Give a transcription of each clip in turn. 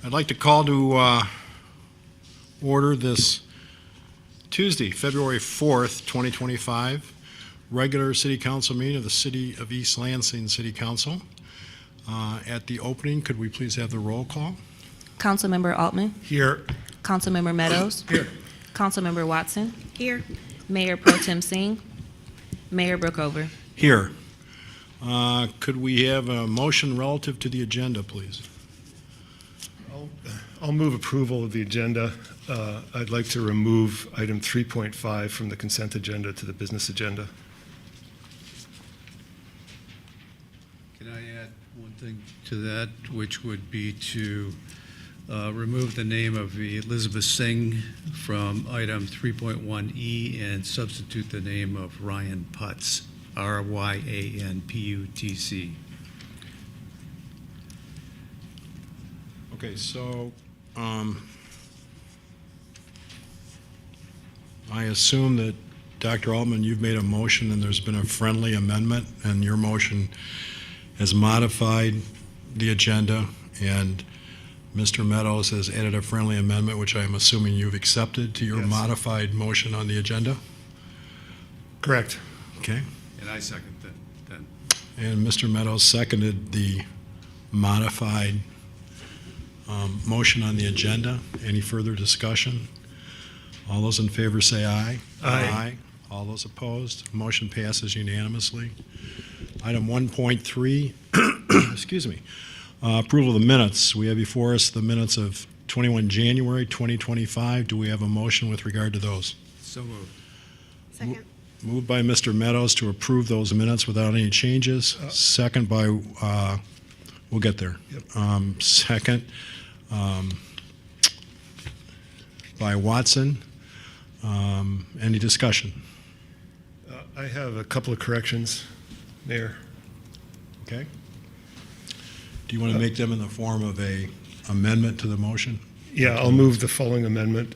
I'd like to call to order this Tuesday, February 4th, 2025, regular City Council meeting of the City of East Lansing City Council. At the opening, could we please have the roll call? Councilmember Altman. Here. Councilmember Meadows. Here. Councilmember Watson. Here. Mayor Pro Tem Singh. Mayor Brookover. Here. Could we have a motion relative to the agenda, please? I'll move approval of the agenda. I'd like to remove item 3.5 from the consent agenda to the business agenda. Can I add one thing to that, which would be to remove the name of Elizabeth Singh from item 3.1E and substitute the name of Ryan Putz, R-Y-A-N-P-U-T-C. Okay, so I assume that, Dr. Altman, you've made a motion and there's been a friendly amendment, and your motion has modified the agenda, and Mr. Meadows has added a friendly amendment, which I'm assuming you've accepted to your Yes. modified motion on the agenda? Correct. Okay. And I second that then. And Mr. Meadows seconded the modified motion on the agenda. Any further discussion? All those in favor say aye. Aye. All those opposed? Motion passes unanimously. Item 1.3, excuse me, approval of the minutes. We have before us the minutes of 21 January 2025. Do we have a motion with regard to those? So moved. Second. Moved by Mr. Meadows to approve those minutes without any changes. Second by, we'll get there. Yep. Second by Watson. Any discussion? I have a couple of corrections, Mayor. Okay. Do you want to make them in the form of a amendment to the motion? Yeah, I'll move the following amendment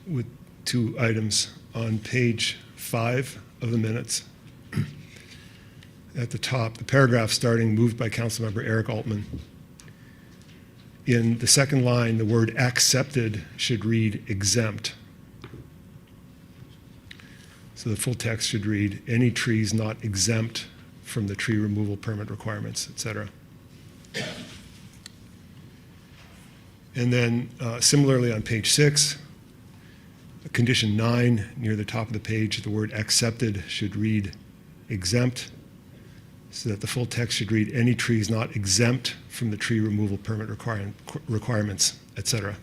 with two items on page 5 of the minutes. At the top, the paragraph starting, moved by Councilmember Eric Altman. In the second line, the word accepted should read exempt. So the full text should read, any trees not exempt from the tree removal permit requirements, et cetera. And then similarly on page 6, condition 9, near the top of the page, the word accepted should read exempt, so that the full text should read, any trees not exempt from the tree removal permit requirements, et cetera.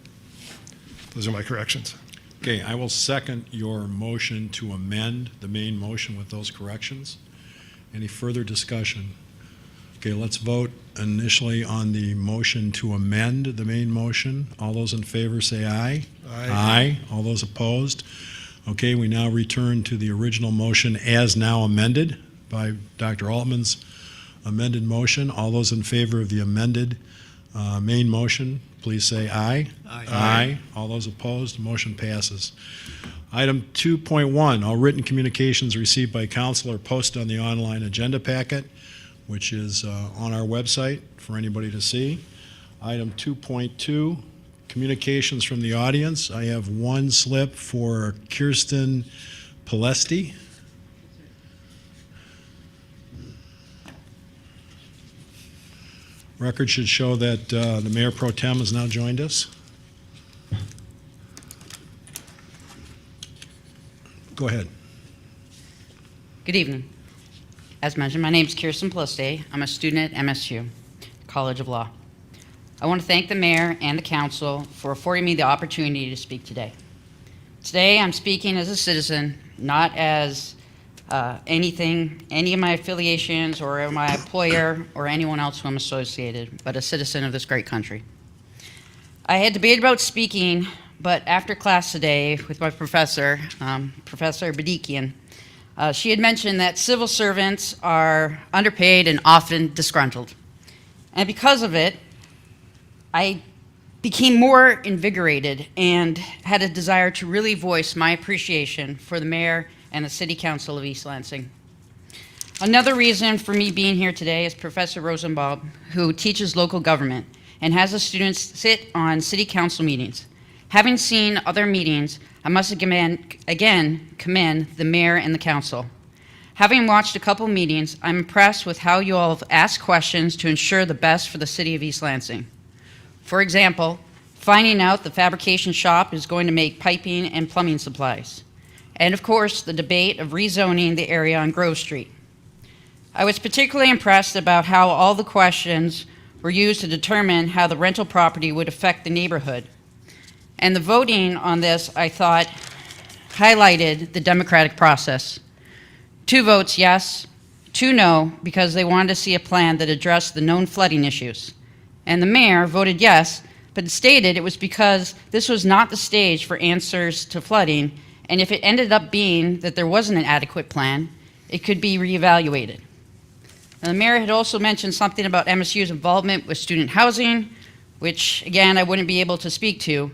Those are my corrections. Okay, I will second your motion to amend the main motion with those corrections. Any further discussion? Okay, let's vote initially on the motion to amend the main motion. All those in favor say aye. Aye. Aye. All those opposed? Okay, we now return to the original motion as now amended by Dr. Altman's amended motion. All those in favor of the amended main motion, please say aye. Aye. Aye. All those opposed, motion passes. Item 2.1, all written communications received by council are posted on the online agenda packet, which is on our website for anybody to see. Item 2.2, communications from the audience. I have one slip for Kirsten Palesti. Record should show that the Mayor Pro Tem has now joined us. Go ahead. Good evening. As mentioned, my name is Kirsten Paliste. I'm a student at MSU, College of Law. I want to thank the mayor and the council for affording me the opportunity to speak today. Today, I'm speaking as a citizen, not as any of my affiliations or my employer or anyone else who I'm associated, but a citizen of this great country. I had debated about speaking, but after class today with my professor, Professor Badikian, she had mentioned that civil servants are underpaid and often disgruntled. And because of it, I became more invigorated and had a desire to really voice my appreciation for the mayor and the City Council of East Lansing. Another reason for me being here today is Professor Rosenbaum, who teaches local government and has the students sit on city council meetings. Having seen other meetings, I must again commend the mayor and the council. Having watched a couple meetings, I'm impressed with how you all have asked questions to ensure the best for the city of East Lansing. For example, finding out the fabrication shop is going to make piping and plumbing supplies. And of course, the debate of rezoning the area on Grove Street. I was particularly impressed about how all the questions were used to determine how the rental property would affect the neighborhood. And the voting on this, I thought, highlighted the democratic process. 2 votes yes, 2 no, because they wanted to see a plan that addressed the known flooding issues. And the mayor voted yes, but stated it was because this was not the stage for answers to flooding, and if it ended up being that there wasn't an adequate plan, it could be reevaluated. Now, the mayor had also mentioned something about MSU's involvement with student housing, which, again, I wouldn't be able to speak to,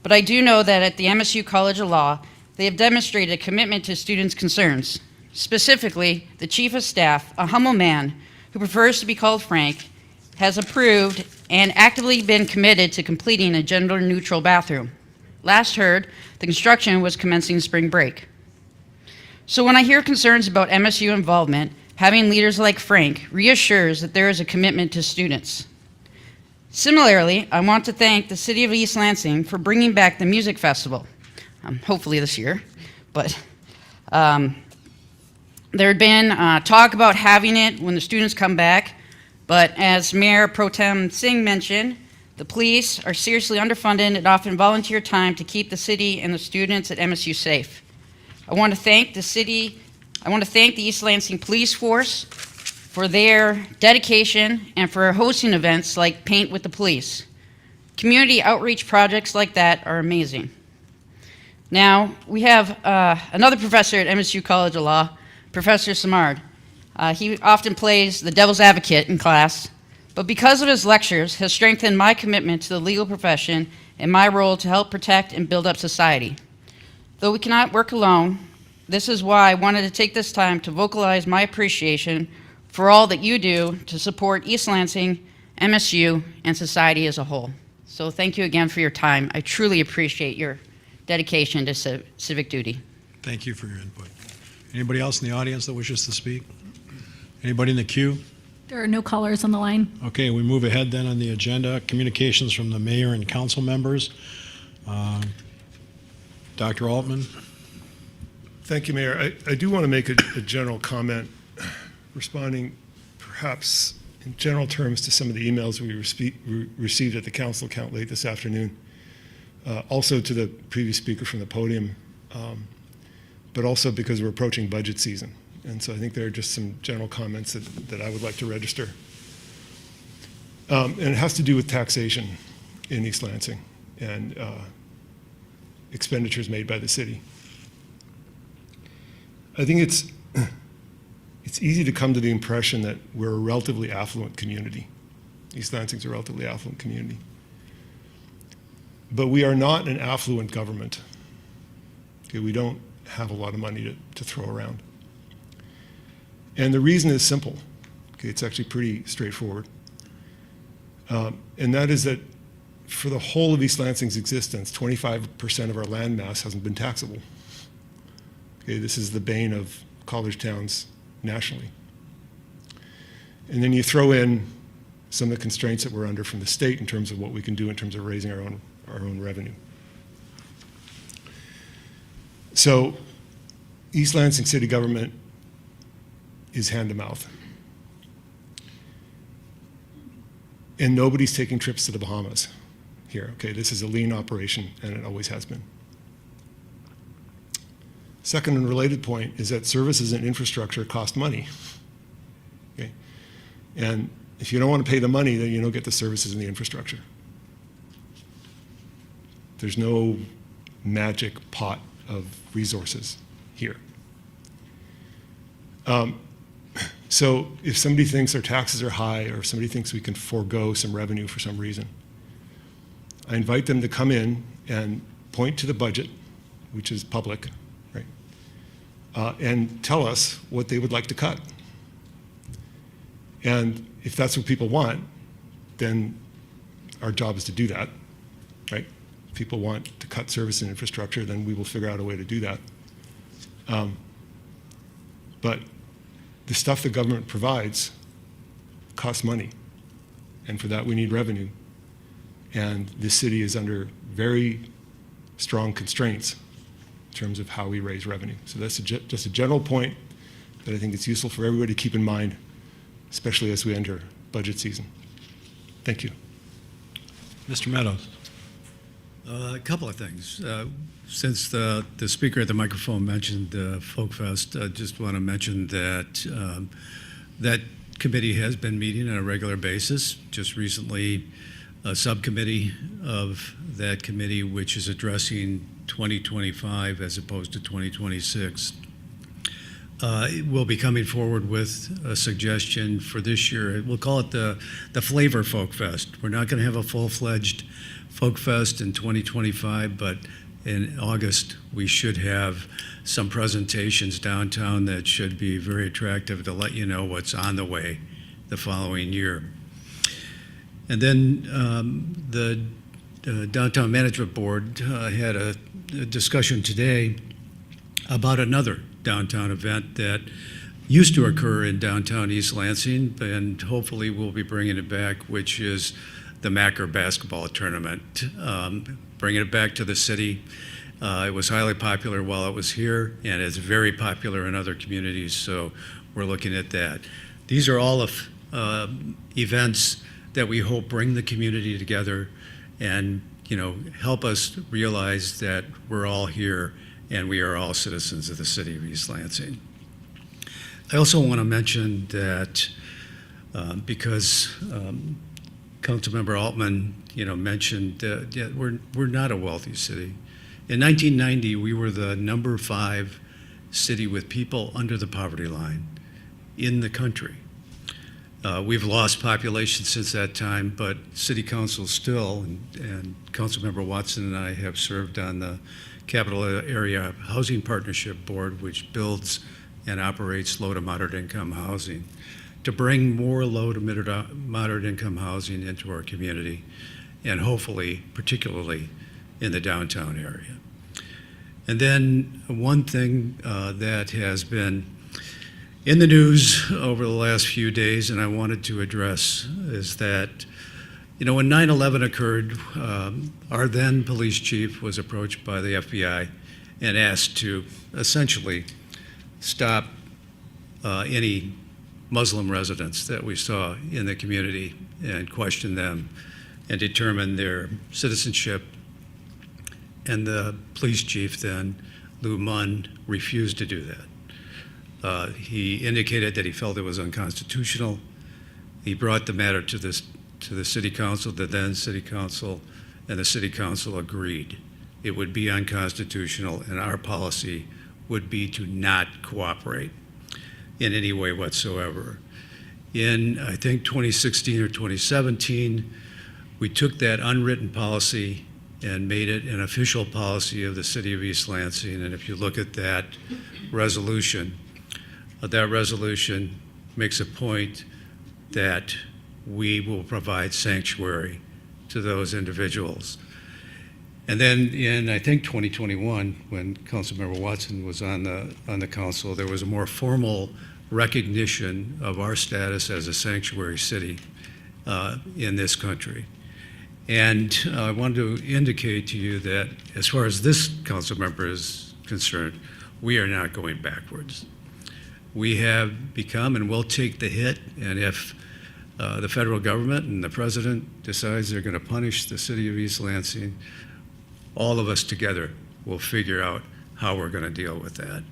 but I do know that at the MSU College of Law, they have demonstrated a commitment to students' concerns. Specifically, the chief of staff, a humble man who prefers to be called Frank, has approved and actively been committed to completing a gender-neutral bathroom. Last heard, the construction was commencing spring break. So when I hear concerns about MSU involvement, having leaders like Frank reassures that there is a commitment to students. Similarly, I want to thank the City of East Lansing for bringing back the music festival, hopefully this year, but there had been talk about having it when the students come back, but as Mayor Pro Tem Singh mentioned, the police are seriously underfunded and often volunteer time to keep the city and the students at MSU safe. I want to thank the East Lansing Police Force for their dedication and for hosting events like Paint with the Police. Community outreach projects like that are amazing. Now, we have another professor at MSU College of Law, Professor Samard. He often plays the devil's advocate in class, but because of his lectures, has strengthened my commitment to the legal profession and my role to help protect and build up society. Though we cannot work alone, this is why I wanted to take this time to vocalize my appreciation for all that you do to support East Lansing, MSU, and society as a whole. So thank you again for your time. I truly appreciate your dedication to civic duty. Thank you for your input. Anybody else in the audience that wishes to speak? Anybody in the queue? There are no callers on the line. Okay, we move ahead then on the agenda. Communications from the mayor and council members. Dr. Altman. Thank you, Mayor. I do want to make a general comment, responding perhaps in general terms to some of the emails we received at the council account late this afternoon. Also to the previous speaker from the podium, but also because we're approaching budget season. And so I think there are just some general comments that I would like to register. And it has to do with taxation in East Lansing and expenditures made by the city. I think it's easy to come to the impression that we're a relatively affluent community. East Lansing's a relatively affluent community. But we are not an affluent government. Okay, we don't have a lot of money to throw around. And the reason is simple. Okay, it's actually pretty straightforward. And that is that for the whole of East Lansing's existence, 25% of our land mass hasn't been taxable. Okay, this is the bane of college towns nationally. And then you throw in some of the constraints that we're under from the state in terms of what we can do in terms of raising our own revenue. So East Lansing city government is hand to mouth. And nobody's taking trips to the Bahamas here. Okay, this is a lean operation, and it always has been. Second and related point is that services and infrastructure cost money. Okay, and if you don't want to pay the money, then you don't get the services and the infrastructure. There's no magic pot of resources here. So if somebody thinks their taxes are high, or if somebody thinks we can forego some revenue for some reason, I invite them to come in and point to the budget, which is public, right? And tell us what they would like to cut. And if that's what people want, then our job is to do that, right? If people want to cut service and infrastructure, then we will figure out a way to do that. But the stuff the government provides costs money, and for that we need revenue. And this city is under very strong constraints in terms of how we raise revenue. So that's just a general point that I think it's useful for everybody to keep in mind, especially as we enter budget season. Thank you. Mr. Meadows. A couple of things. Since the speaker at the microphone mentioned Folk Fest, I just want to mention that that committee has been meeting on a regular basis. Just recently, a subcommittee of that committee, which is addressing 2025 as opposed to 2026, we'll be coming forward with a suggestion for this year. We'll call it the Flavor Folk Fest. We're not going to have a full-fledged Folk Fest in 2025, but in August we should have some presentations downtown that should be very attractive to let you know what's on the way the following year. And then the Downtown Management Board had a discussion today about another downtown event that used to occur in downtown East Lansing, and hopefully we'll be bringing it back, which is the Macker basketball tournament. Bringing it back to the city. It was highly popular while it was here, and it's very popular in other communities, so we're looking at that. These are all of events that we hope bring the community together and, you know, help us realize that we're all here and we are all citizens of the city of East Lansing. I also want to mention that because Councilmember Altman, you know, mentioned that we're not a wealthy city. In 1990, we were the number 5 city with people under the poverty line in the country. We've lost population since that time, but City Council still, and Councilmember Watson and I have served on the Capital Area Housing Partnership Board, which builds and operates low to moderate income housing, to bring more low to moderate income housing into our community, and hopefully, particularly in the downtown area. And then one thing that has been in the news over the last few days, and I wanted to address, is that, you know, when 9/11 occurred, our then police chief was approached by the FBI and asked to essentially stop any Muslim residents that we saw in the community and question them and determine their citizenship. And the police chief then, Lou Munn, refused to do that. He indicated that he felt it was unconstitutional. He brought the matter to the city council, the then city council, and the city council agreed it would be unconstitutional, and our policy would be to not cooperate in any way whatsoever. In, I think, 2016 or 2017, we took that unwritten policy and made it an official policy of the city of East Lansing. And if you look at that resolution makes a point that we will provide sanctuary to those individuals. And then in, I think, 2021, when Councilmember Watson was on the council, there was a more formal recognition of our status as a sanctuary city in this country. And I wanted to indicate to you that as far as this council member is concerned, we are not going backwards. We have become and will take the hit, and if the federal government and the president decides they're going to punish the city of East Lansing, all of us together will figure out how we're going to deal with that.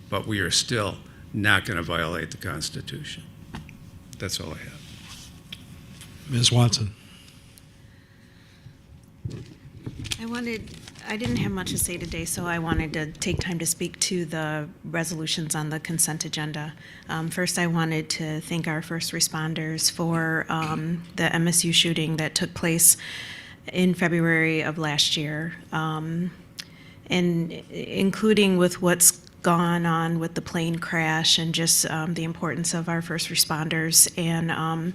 But we are still not going to violate the Constitution. That's all I have. Ms. Watson. I didn't have much to say today, so I wanted to take time to speak to the resolutions on the consent agenda. First, I wanted to thank our first responders for the MSU shooting that took place in February of last year, and including with what's gone on with the plane crash and just the importance of our first responders and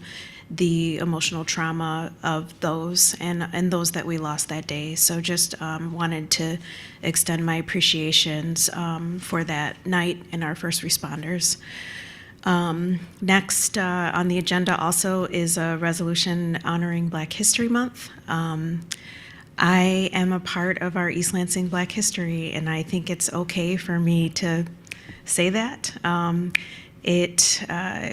the emotional trauma of those and those that we lost that day. So just wanted to extend my appreciations for that night and our first responders. Next on the agenda also is a resolution honoring Black History Month. I am a part of our East Lansing Black History, and I think it's okay for me to say that. It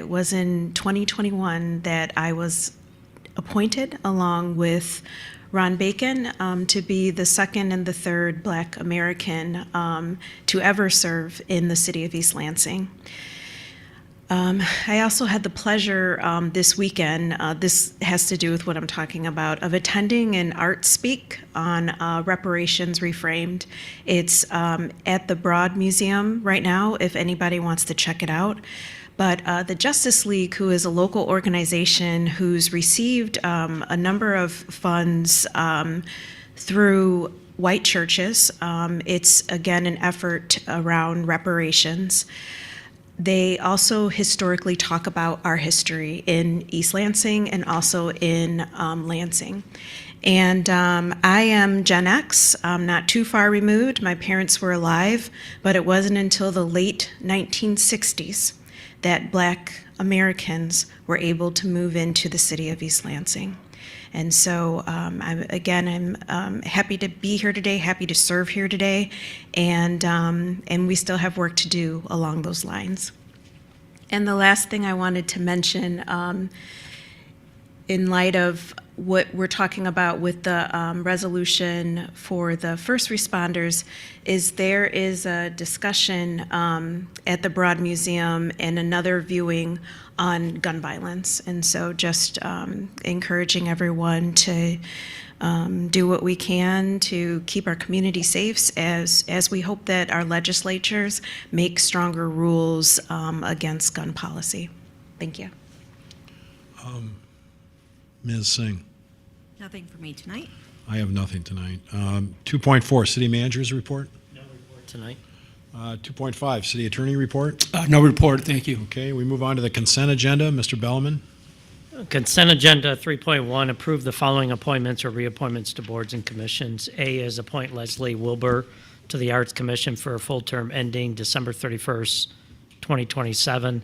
was in 2021 that I was appointed, along with Ron Bacon, to be the second and the third Black American to ever serve in the city of East Lansing. I also had the pleasure this weekend, this has to do with what I'm talking about, of attending an art speak on reparations reframed. It's at the Broad Museum right now, if anybody wants to check it out. But the Justice League, who is a local organization who's received a number of funds through white churches, it's again an effort around reparations. They also historically talk about our history in East Lansing and also in Lansing. And I am Gen X, not too far removed. My parents were alive, but it wasn't until the late 1960s that Black Americans were able to move into the city of East Lansing. And so, I'm happy to be here today, happy to serve here today, and we still have work to do along those lines. And the last thing I wanted to mention, in light of what we're talking about with the resolution for the first responders, is there is a discussion at the Broad Museum and another viewing on gun violence. And so just encouraging everyone to do what we can to keep our community safe as we hope that our legislatures make stronger rules against gun policy. Thank you. Ms. Singh. Nothing for me tonight. I have nothing tonight. 2.4, City Manager's Report. No report tonight. 2.5, City Attorney Report. No report, thank you. Okay, we move on to the consent agenda. Mr. Bellman. Consent agenda 3.1, approve the following appointments or reappointments to boards and commissions. A is appoint Leslie Wilbur to the Arts Commission for a full term ending December 31st, 2027.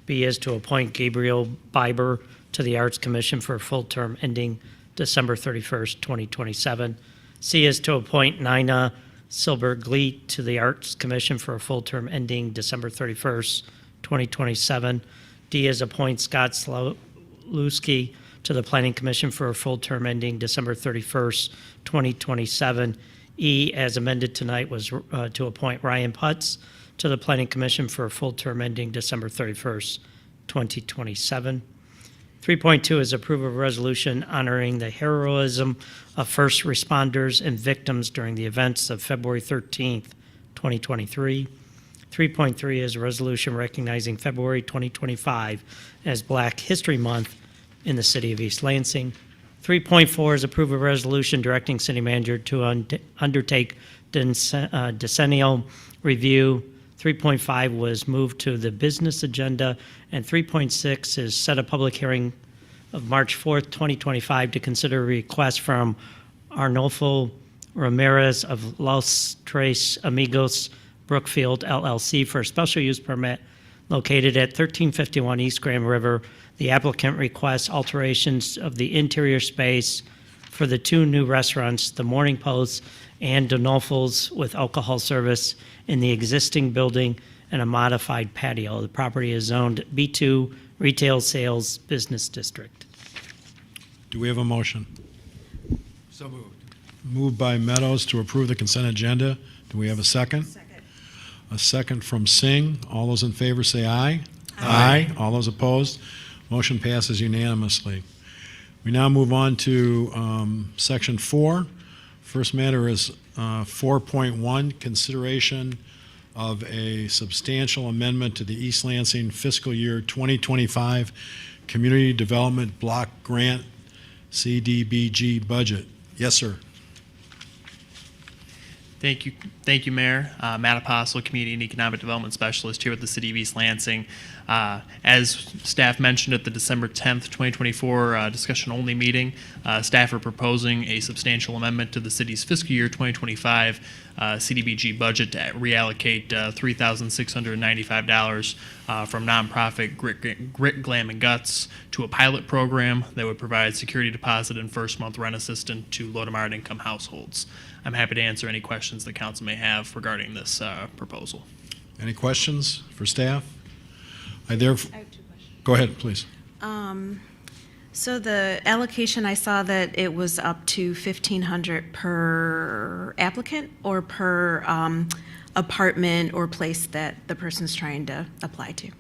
B is to appoint Gabriel Biber to the Arts Commission for a full term ending December 31st, 2027. C is to appoint Nina Silbergleet to the Arts Commission for a full term ending December 31st, 2027. D is appoint Scott Slawski to the Planning Commission for a full term ending December 31st, 2027. E, as amended tonight, was to appoint Ryan Putz to the Planning Commission for a full term ending December 31st, 2027. 3.2 is approve of a resolution honoring the heroism of first responders and victims during the events of February 13th, 2023. 3.3 is a resolution recognizing February 2025 as Black History Month in the city of East Lansing. 3.4 is approve a resolution directing city manager to undertake decennial review. 3.5 was moved to the business agenda, and 3.6 is set a public hearing of March 4th, 2025 to consider a request from Arnulfo Ramirez of Los Tres Amigos, Brookfield LLC for a special use permit located at 1351 East Grand River. The applicant requests alterations of the interior space for the two new restaurants, the Morning Post and Arnulfo's, with alcohol service in the existing building and a modified patio. The property is zoned B2 Retail Sales Business District. Do we have a motion? So moved. Moved by Meadows to approve the consent agenda. Do we have a second? Second. A second from Singh. All those in favor say aye. Aye. All those opposed? Motion passes unanimously. We now move on to Section 4. First matter is 4.1, consideration of a substantial amendment to the East Lansing fiscal year 2025 Community Development Block Grant CDBG budget. Yes, sir. Thank you, Mayor. Matt Apostle, Community and Economic Development Specialist here with the City of East Lansing. As staff mentioned at the December 10th, 2024 discussion-only meeting, staff are proposing a substantial amendment to the city's fiscal year 2025 CDBG budget to reallocate $3,695 from nonprofit Grit, Glam, and Guts to a pilot program that would provide security deposit and first month rent assistance to low to moderate income households. I'm happy to answer any questions the council may have regarding this proposal. Any questions for staff? I have 2 questions. Go ahead, please. So the allocation, I saw that it was up to $1,500 per applicant or per apartment or place that the person's trying to apply to.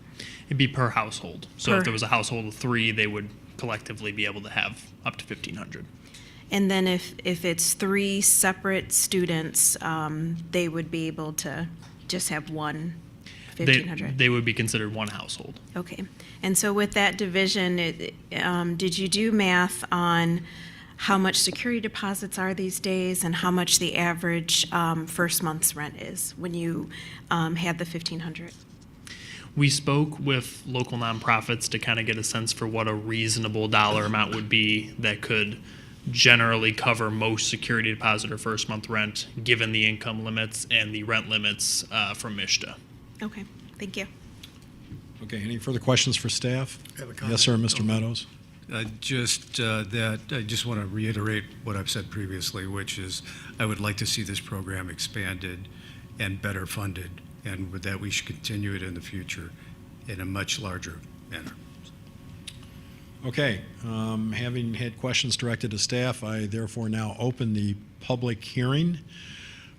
It'd be per household. So Per- if there was a household of 3, they would collectively be able to have up to $1,500. And then if it's 3 separate students, they would be able to just have one $1,500. They would be considered one household. Okay. And so with that division, did you do math on how much security deposits are these days and how much the average first month's rent is when you had the $1,500? We spoke with local nonprofits to kind of get a sense for what a reasonable dollar amount would be that could generally cover most security deposit or first month rent, given the income limits and the rent limits from MISTA. Okay, thank you. Okay, any further questions for staff? I have a comment. Yes, sir, Mr. Meadows. I just want to reiterate what I've said previously, which is I would like to see this program expanded and better funded, and with that we should continue it in the future in a much larger manner. Okay, having had questions directed to staff, I therefore now open the public hearing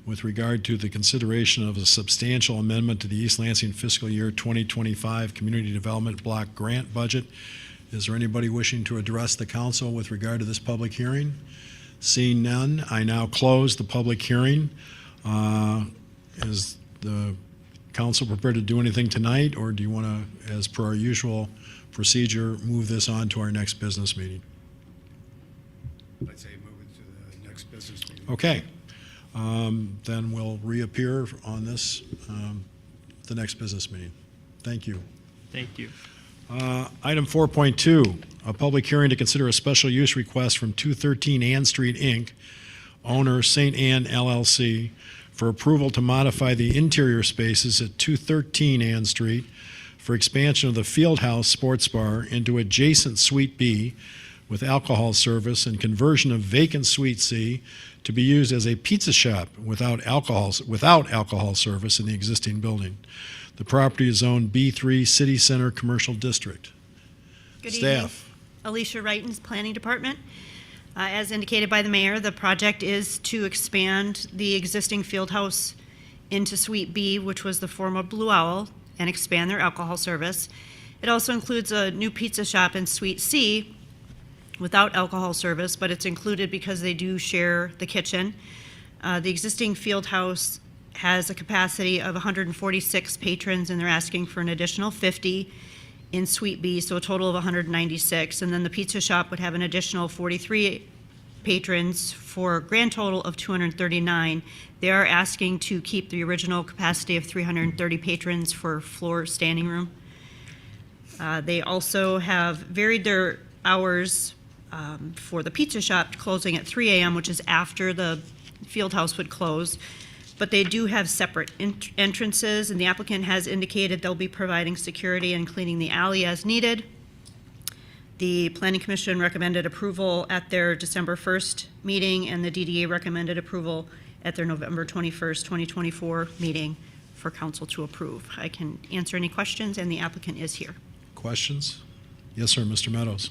with regard to the consideration of a substantial amendment to the East Lansing fiscal year 2025 Community Development Block Grant Budget. Is there anybody wishing to address the council with regard to this public hearing? Seeing none, I now close the public hearing. Is the council prepared to do anything tonight, or do you want to, as per our usual procedure, move this on to our next business meeting? I'd say move it to the next business meeting. Okay. Then we'll reappear on this, the next business meeting. Thank you. Thank you. Item 4.2, a public hearing to consider a special use request from 213 Ann Street, Inc., owner St. Ann LLC, for approval to modify the interior spaces at 213 Ann Street for expansion of the Fieldhouse Sports Bar into adjacent Suite B with alcohol service and conversion of vacant Suite C to be used as a pizza shop without alcohol service in the existing building. The property is zoned B3 City Center Commercial District. Good evening. Staff. Alicia Wrighton's Planning Department. As indicated by the mayor, the project is to expand the existing field house into Suite B, which was the former Blue Owl, and expand their alcohol service. It also includes a new pizza shop in Suite C without alcohol service, but it's included because they do share the kitchen. The existing field house has a capacity of 146 patrons, and they're asking for an additional 50 in Suite B, so a total of 196. And then the pizza shop would have an additional 43 patrons for a grand total of 239. They are asking to keep the original capacity of 330 patrons for floor standing room. They also have varied their hours for the pizza shop, closing at 3 a.m., which is after the field house would close. But they do have separate entrances, and the applicant has indicated they'll be providing security and cleaning the alley as needed. The Planning Commission recommended approval at their December 1st meeting, and the DDA recommended approval at their November 21st, 2024 meeting for council to approve. I can answer any questions, and the applicant is here. Questions? Yes, sir, Mr. Meadows.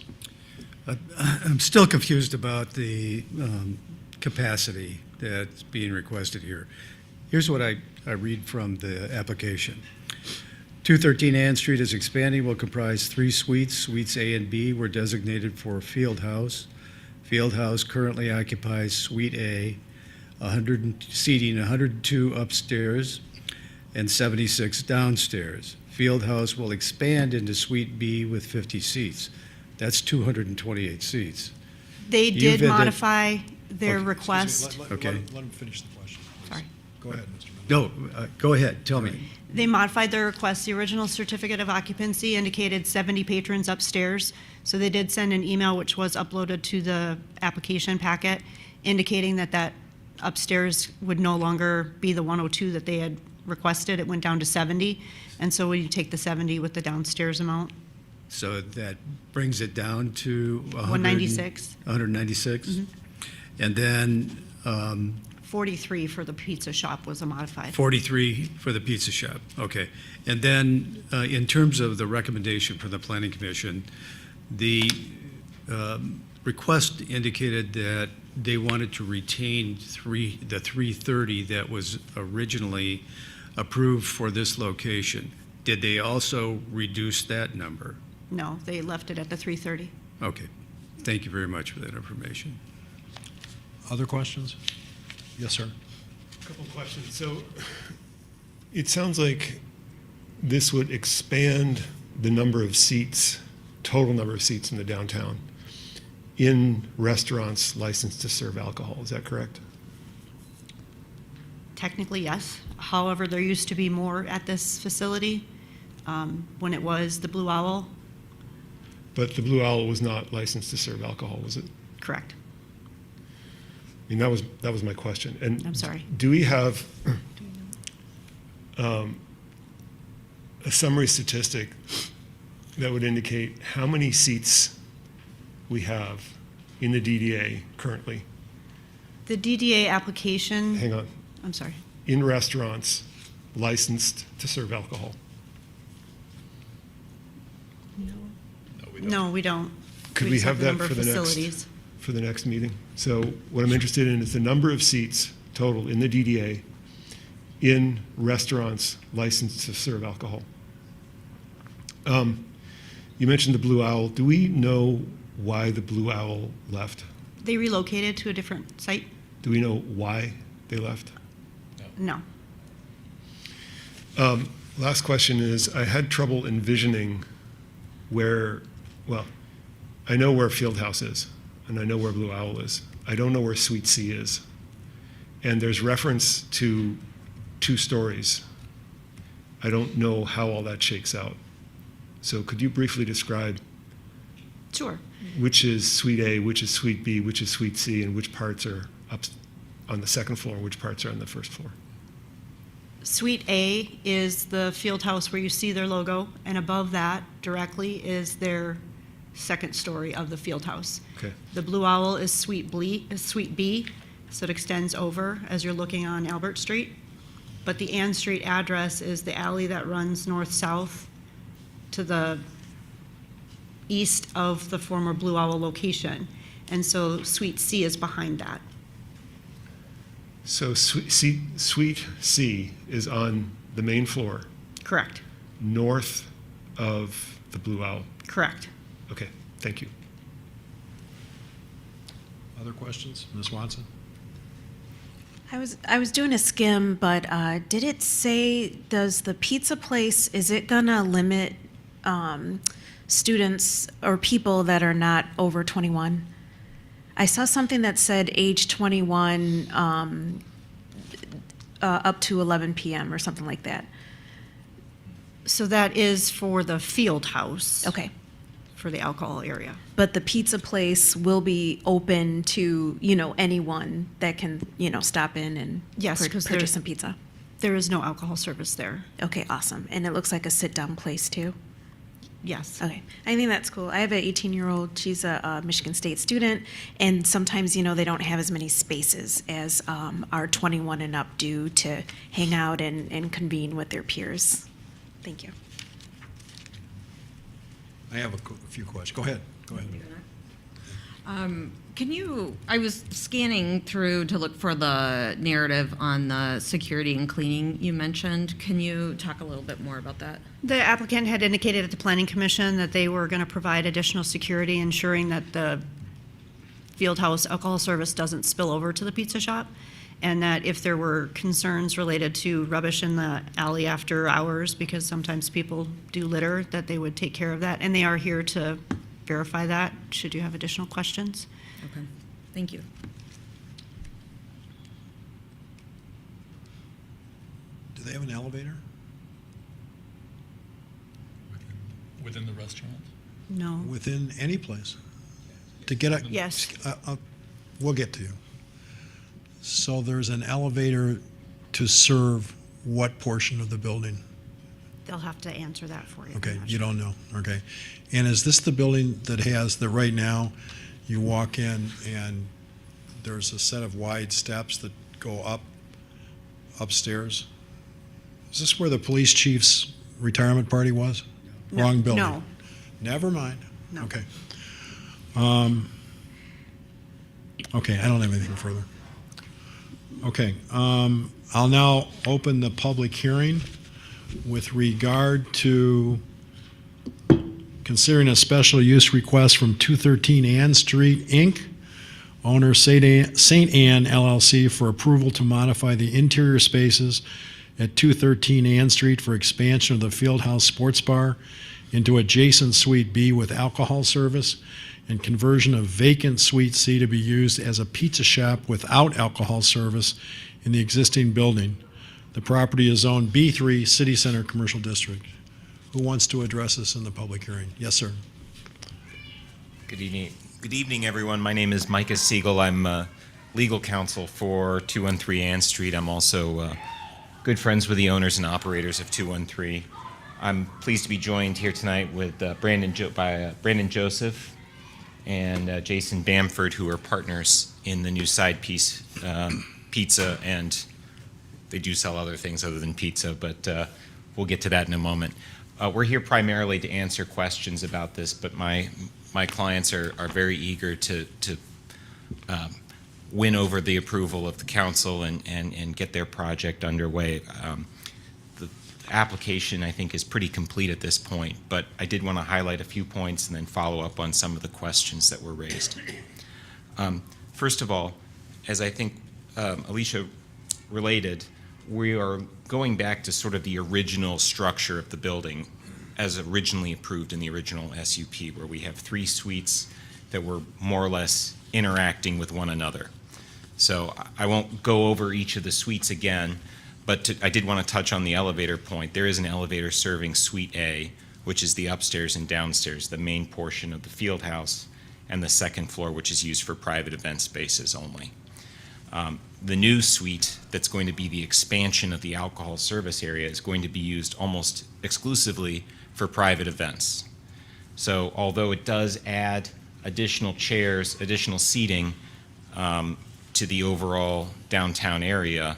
I'm still confused about the capacity that's being requested here. Here's what I read from the application. 213 Ann Street is expanding, will comprise 3 suites. Suites A and B were designated for Field House. Field House currently occupies Suite A, seating 102 upstairs and 76 downstairs. Field House will expand into Suite B with 50 seats. That's 228 seats. They You've did modify their request. Let Okay. him finish the question. please. Sorry. Go ahead, Mr. Miller. No, go ahead, tell me. They modified their request. The original certificate of occupancy indicated 70 patrons upstairs. So they did send an email, which was uploaded to the application packet, indicating that that upstairs would no longer be the 102 that they had requested. It went down to 70. And so we take the 70 with the downstairs amount. So that brings it down to 196. 196? Mhm. And then 43 for the pizza shop was a modified. 43 for the pizza shop, okay. And then in terms of the recommendation from the Planning Commission, the request indicated that they wanted to retain the 330 that was originally approved for this location. Did they also reduce that number? No, they left it at the 330. Okay, thank you very much for that information. Other questions? Yes, sir. Couple of questions. So it sounds like this would expand the number of seats, total number of seats in the downtown in restaurants licensed to serve alcohol. Is that correct? Technically, yes. However, there used to be more at this facility when it was the Blue Owl. But the Blue Owl was not licensed to serve alcohol, was it? Correct. I mean, that was my question. And I'm sorry. do we have a summary statistic that would indicate how many seats we have in the DDA currently? The DDA application, Hang on. I'm sorry. In restaurants licensed to serve alcohol. No, we don't. Could we just have the that number for of the facilities. next meeting? So what I'm interested in is the number of seats total in the DDA in restaurants licensed to serve alcohol. You mentioned the Blue Owl. Do we know why the Blue Owl left? They relocated to a different site? Do we know why they left? No. Last question is, I had trouble envisioning where, well, I know where Fieldhouse is, and I know where Blue Owl is. I don't know where Suite C is. And there's reference to 2 stories. I don't know how all that shakes out. So could you briefly describe Sure. which is Suite A, which is Suite B, which is Suite C, and which parts are up on the second floor, and which parts are on the first floor? Suite A is the field house where you see their logo, and above that directly is their second story of the field house. Okay. The Blue Owl is Suite B, so it extends over as you're looking on Albert Street. But the Ann Street address is the alley that runs north-south to the east of the former Blue Owl location. And so Suite C is behind that. So Suite C is on the main floor, Correct. north of the Blue Owl. Correct. Okay, thank you. Other questions? Ms. Watson? I was doing a skim, but did it say, does the pizza place, is it gonna limit students or people that are not over 21? I saw something that said age 21 up to 11 p.m. or something like that. So that is for the field house. Okay. For the alcohol area. But the pizza place will be open to, anyone that can, stop in and Yes, 'cause purchase there's- some pizza. There is no alcohol service there. Okay, awesome. And it looks like a sit-down place too? Yes. Okay, I think that's cool. I have an 18-year-old, she's a Michigan State student, and sometimes, they don't have as many spaces as our 21 and up do to hang out and convene with their peers. Thank you. I have a few questions. Go ahead. I was scanning through to look for the narrative on the security and cleaning you mentioned. Can you talk a little bit more about that? The applicant had indicated at the Planning Commission that they were going to provide additional security, ensuring that the field house alcohol service doesn't spill over to the pizza shop, and that if there were concerns related to rubbish in the alley after hours, because sometimes people do litter, that they would take care of that. And they are here to verify that, should you have additional questions. Okay, thank you. they have an elevator? Within the restaurant? No. Within any place? To get a... Yes. We'll get to you. So there's an elevator to serve what portion of the building? They'll have to answer that for you. I'm Okay, not you sure. don't know, okay. And is this the building that has, that right now, you walk in and there's a set of wide steps that go upstairs? Is this where the police chief's retirement party was? No, Wrong building? no. Never mind. No. Okay. Okay, I don't have anything further. Okay, I'll now open the public hearing with regard to considering a special use request from 213 Ann Street, Inc., owner St. Ann LLC, for approval to modify the interior spaces at 213 Ann Street for expansion of the Fieldhouse Sports Bar into adjacent Suite B with alcohol service and conversion of vacant Suite C to be used as a pizza shop without alcohol service in the existing building. The property is zoned B3 City Center Commercial District. Who wants to address this in the public hearing? Yes, sir. Good evening. Good evening, everyone. My name is Micah Siegel. I'm legal counsel for 213 Ann Street. I'm also good friends with the owners and operators of 213. I'm pleased to be joined here tonight with Brandon Joseph and Jason Bamford, who are partners in the new Side Piece Pizza, and they do sell other things other than pizza, but we'll get to that in a moment. We're here primarily to answer questions about this, but my clients are very eager to win over the approval of the council and get their project underway. The application, I think, is pretty complete at this point, but I did want to highlight a few points and then follow up on some of the questions that were raised. First of all, as I think Alicia related, we are going back to sort of the original structure of the building as originally approved in the original SUP, where we have 3 suites that were more or less interacting with one another. So I won't go over each of the suites again, but I did want to touch on the elevator point. There is an elevator serving Suite A, which is the upstairs and downstairs, the main portion of the field house, and the second floor, which is used for private event spaces only. The new suite that's going to be the expansion of the alcohol service area is going to be used almost exclusively for private events. So although it does add additional chairs, additional seating to the overall downtown area,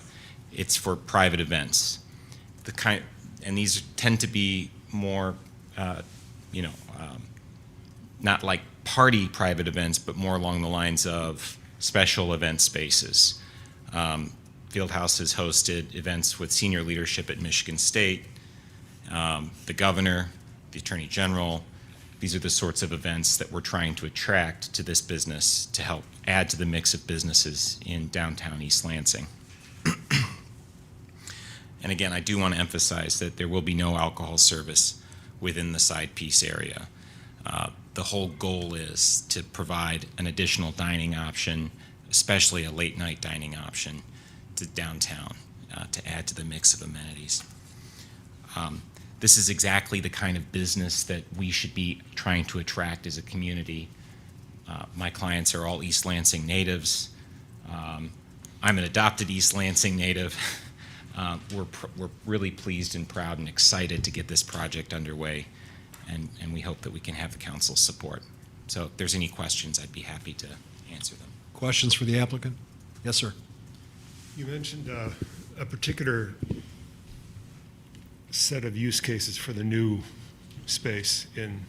it's for private events. And these tend to be more, not like party private events, but more along the lines of special event spaces. Fieldhouse has hosted events with senior leadership at Michigan State, the governor, the attorney general. These are the sorts of events that we're trying to attract to this business to help add to the mix of businesses in downtown East Lansing. And again, I do want to emphasize that there will be no alcohol service within the side piece area. The whole goal is to provide an additional dining option, especially a late night dining option to downtown to add to the mix of amenities. This is exactly the kind of business that we should be trying to attract as a community. My clients are all East Lansing natives. I'm an adopted East Lansing native. We're really pleased and proud and excited to get this project underway, and we hope that we can have the council's support. So if there's any questions, I'd be happy to answer them. Questions for the applicant? Yes, sir. You mentioned a particular set of use cases for the new space in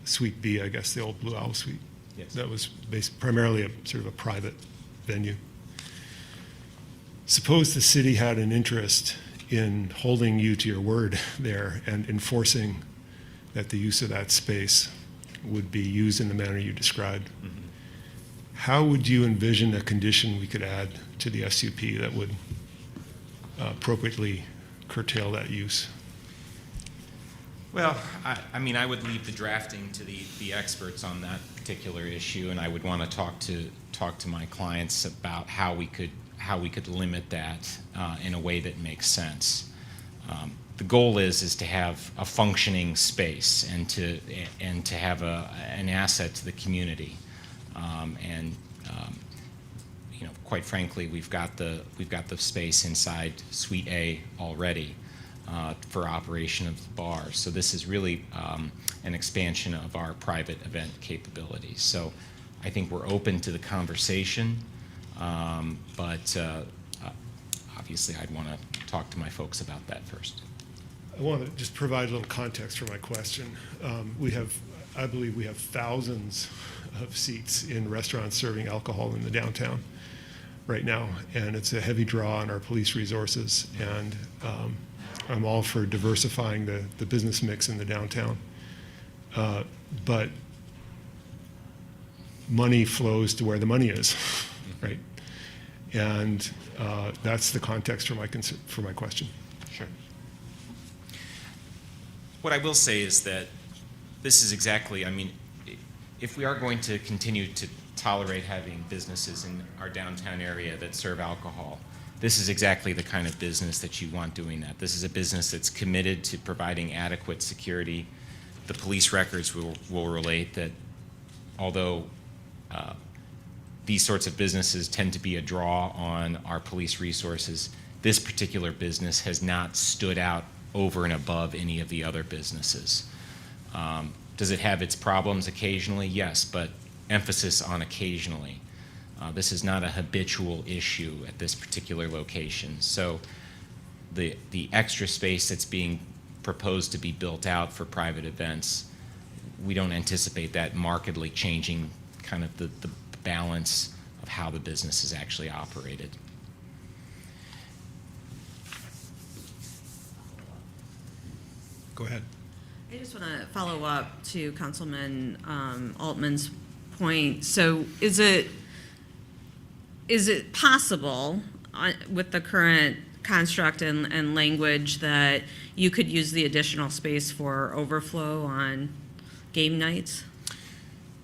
Suite B, I guess, the old Blue Owl Suite. Yes. That was based primarily a sort of a private venue. Suppose the city had an interest in holding you to your word there and enforcing that the use of that space would be used in the manner you described. Mm-hmm. How would you envision a condition we could add to the SUP that would appropriately curtail that use? Well, I mean, I would leave the drafting to the experts on that particular issue, and I would want to talk to my clients about how we could how we could limit that in a way that makes sense. The goal is to have a functioning space and to have an asset to the community. Quite frankly, we've got the space inside Suite A already for operation of the bar. So this is really an expansion of our private event capabilities. So I think we're open to the conversation, but obviously I'd want to talk to my folks about that first. I want to just provide a little context for my question. I believe we have thousands of seats in restaurants serving alcohol in the downtown right now, and it's a heavy draw on our police resources, and I'm all for diversifying the business mix in the downtown. But money flows to where the money is, right? And that's the context for my question. Sure. What I will say is that this is exactly, if we are going to continue to tolerate having businesses in our downtown area that serve alcohol, this is exactly the kind of business that you want doing that. This is a business that's committed to providing adequate security. The police records will relate that although these sorts of businesses tend to be a draw on our police resources, this particular business has not stood out over and above any of the other businesses. Does it have its problems occasionally? Yes, but emphasis on occasionally. This is not a habitual issue at this particular location. So the extra space that's being proposed to be built out for private events, we don't anticipate that markedly changing kind of the balance of how the business is actually operated. Go ahead. I just want to follow up to Councilman Altman's point. So is it possible with the current construct and language that you could use the additional space for overflow on game nights?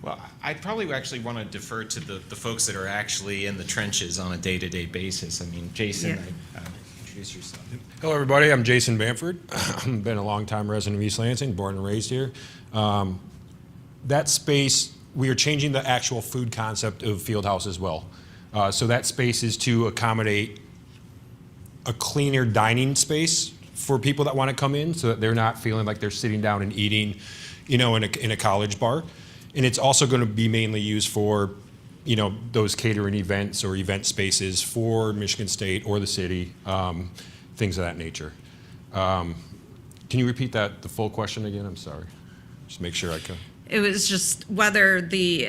Well, I'd probably actually want to defer to the folks that are actually in the trenches on a day-to-day basis. Jason, Yeah. introduce yourself. Hello, everybody. I'm Jason Bamford. I've been a longtime resident of East Lansing, born and raised here. That space, we are changing the actual food concept of Fieldhouse as well. So that space is to accommodate a cleaner dining space for people that want to come in, so that they're not feeling like they're sitting down and eating, in a college bar. And it's also going to be mainly used for, those catering events or event spaces for Michigan State or the city, things of that nature. Can you repeat the full question again? I'm sorry. Just make sure I can. It was just whether the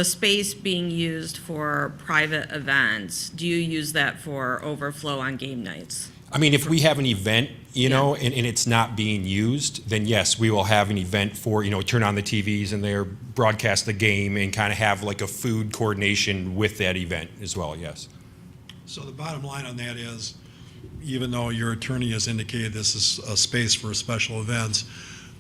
space being used for private events, do you use that for overflow on game nights? If we have an event, and it's not being used, then yes, we will have an event for, turn on the TVs and they're broadcast the game and kind of have like a food coordination with that event as well, yes. So the bottom line on that is, even though your attorney has indicated this is a space for special events,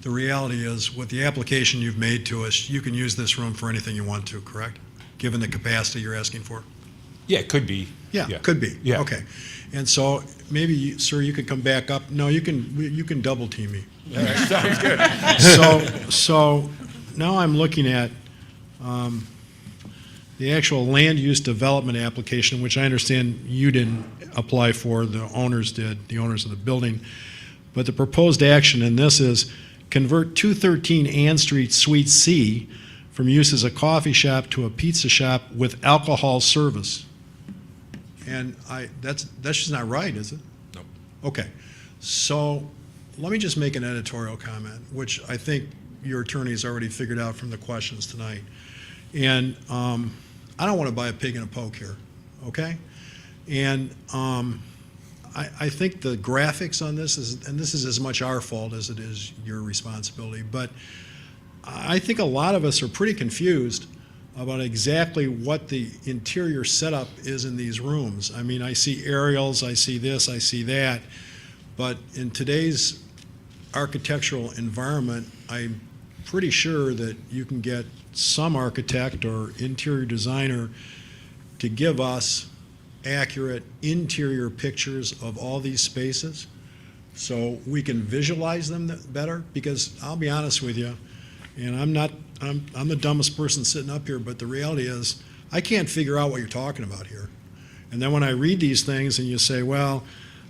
the reality is, with the application you've made to us, you can use this room for anything you want to, correct? Given the capacity you're asking for? Yeah, it could be. Yeah, could be. Yeah. Okay. And so maybe, sir, you could come back up. No, you can double team me. All right, sounds good. So now I'm looking at the actual land use development application, which I understand you didn't apply for, the owners did, the owners of the building. But the proposed action in this is convert 213 Ann Street Suite C from use as a coffee shop to a pizza shop with alcohol service. And that's just not right, is it? Nope. Okay. So let me just make an editorial comment, which I think your attorney has already figured out from the questions tonight. And I don't want to buy a pig in a poke here, okay? And I think the graphics on this and this is as much our fault as it is your responsibility, but I think a lot of us are pretty confused about exactly what the interior setup is in these rooms. I see aerials, I see this, I see that, but in today's architectural environment, I'm pretty sure that you can get some architect or interior designer to give us accurate interior pictures of all these spaces so we can visualize them better? Because I'll be honest with you, and I'm the dumbest person sitting up here, but the reality is I can't figure out what you're talking about here. And then when I read these things and you say, well,